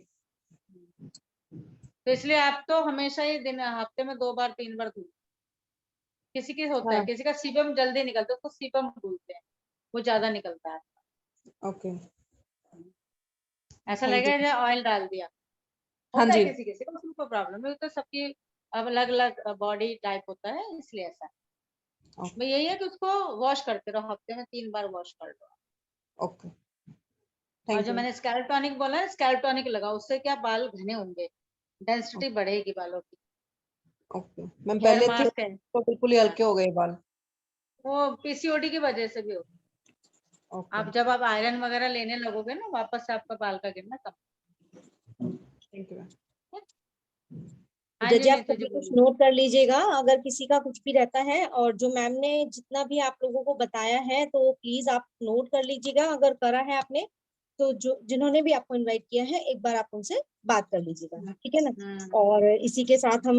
तो इसलिए आप तो हमेशा ही दिन, हफ्ते में 2 बार 3 बार धुलते। किसी की होता है, किसी का सीबम जल्दी निकलता है, उसको सीबम बोलते हैं, वो ज्यादा निकलता है। ओके। ऐसा Thank you. लगेगा ऑयल डाल दिया, हाँ होता है जी। किसी किसी को, उसको प्रॉब्लम है, तो सबकी अब अलग अलग बॉडी टाइप होता है, इसलिए ऐसा है। मैं यही है कि उसको वॉश करते रहो, हफ्ते में 3 बार वॉश कर लो। ओके। और जो मैंने स्कैल्प टॉनिक बोला है, स्कैल्प टॉनिक लगाओ, उससे क्या बाल घने होंगे, डेंसिटी बढ़ेगी बालों की। ओके मैम, हेयर पहले थे मास्क है, तो बिल्कुल ही हल्के हो गए बाल। वो पीसीओडी की वजह से भी हो। आप जब आप आयरन वगैरह लेने लगोगे ना, वापस से आपका बाल का गिरना कम। Thank you. हाँ जज जी, आप नीतू जी सभी कुछ बोलिए। नोट कर लीजिएगा, अगर किसी का कुछ भी रहता है, और जो मैम ने जितना भी आप लोगों को बताया है तो प्लीज आप नोट कर लीजिएगा, अगर करा है आपने तो जो जिन्होंने भी आपको इनवाइट किया है एक बार आप उनसे बात कर लीजिएगा, ठीक है ना। और इसी के साथ हम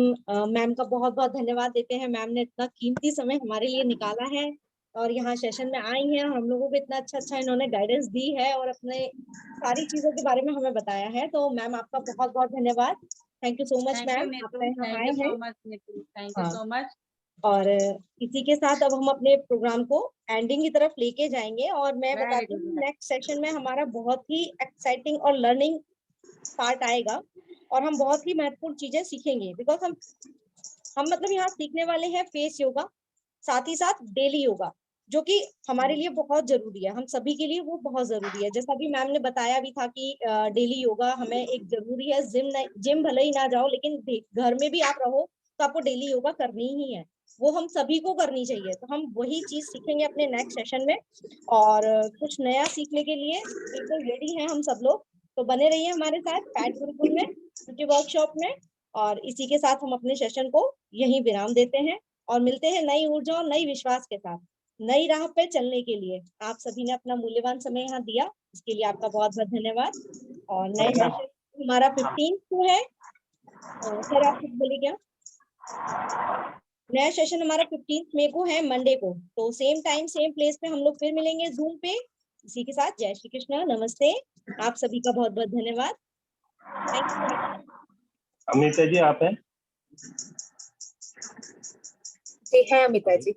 मैम का बहुत बहुत धन्यवाद देते हैं, मैम ने इतना कीमती समय हमारे लिए निकाला है और यहाँ सेशन में आई हैं, और हम लोगों को इतना अच्छा अच्छा इन्होंने गाइडेंस दी है और अपने सारी चीजों के बारे में हमें बताया है। तो मैम आपका बहुत बहुत धन्यवाद, thank you so much thank you ma'am, Neetu, आप यहाँ थैंक आए यू हैं। सो मच नीतू, थैंक यू हाँ, सो मच। और इसी के साथ अब हम अपने प्रोग्राम को एंडिंग की तरफ लेके जाएंगे, और मैं वेरी बताती गुड। हूँ नेक्स्ट सेशन में हमारा बहुत ही एक्साइटिंग और लर्निंग पार्ट आएगा, और हम बहुत ही महत्वपूर्ण चीजें सीखेंगे, बिकॉज हम मतलब यहाँ सीखने वाले हैं फेस योगा, साथ ही साथ डेली योगा, जो कि हमारे लिए बहुत जरूरी है, हम सभी के लिए वो बहुत जरूरी है। जैसा कि मैम ने बताया भी था कि डेली योगा हमें एक जरूरी है, जिम भले ही ना जाओ, लेकिन घर में भी आप रहो तो आपको डेली योगा करनी ही है, वो हम सभी को करनी चाहिए। तो हम वही चीज सीखेंगे अपने नेक्स्ट सेशन में, और कुछ नया सीखने के लिए बिल्कुल रेडी हैं हम सब लोग। तो बने रहिए हमारे साथ फैट गुरुकुल में, ब्यूटी वर्कशॉप में, और इसी के साथ हम अपने सेशन को यहीं विराम देते हैं और मिलते हैं नई ऊर्जा और नई विश्वास के साथ, नई राह पे चलने के लिए। आप सभी ने अपना मूल्यवान समय यहाँ दिया, इसके लिए आपका बहुत बहुत धन्यवाद। और नए सेशन हमारा 15 को है, सर आप कुछ बोलिए क्या? नया सेशन हमारा 15 मई को है, मंडे को, तो सेम टाइम सेम प्लेस पे हम लोग फिर मिलेंगे जूम पे। इसी के साथ जय श्री कृष्ण, नमस्ते, आप सभी का बहुत बहुत धन्यवाद। अमिता जी आप हैं? जी है अमिता जी।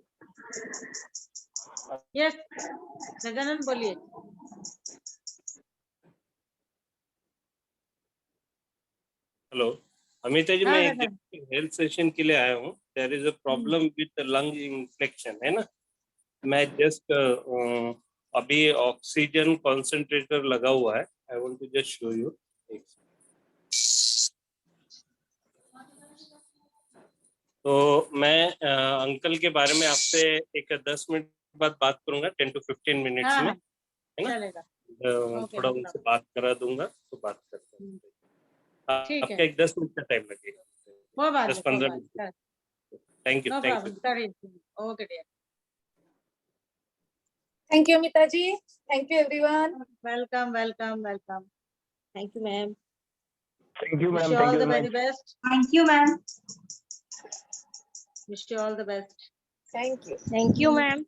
यस गजानन बोलिए। हेलो अमिता जी, हाँ, मैं एक हेल्थ सेशन के लिए आया हूँ। There is a problem with lung infection, है ना। मैं जस्ट अभी ऑक्सीजन कॉन्सेंट्रेटर लगा हुआ है, I want to just show you. तो मैं अंकल के बारे में आपसे एक 10 मिनट बाद बात करूंगा, 10 to 15 मिनट्स में, है ना। चलेगा। थोड़ा उनसे बात करा दूंगा, तो बात करते हैं। ठीक आपका है, एक 10 मिनट का टाइम लगेगा, वो बात 10-15 minute. Thank you, no thank problem, you. करिए। Okay dear, thank you Amita ji, thank you everyone. Welcome welcome welcome. Thank you ma'am. Thank you wish ma'am, you thank all you the very best. Thank you ma'am. Wish you all the best. Thank you. Thank you ma'am.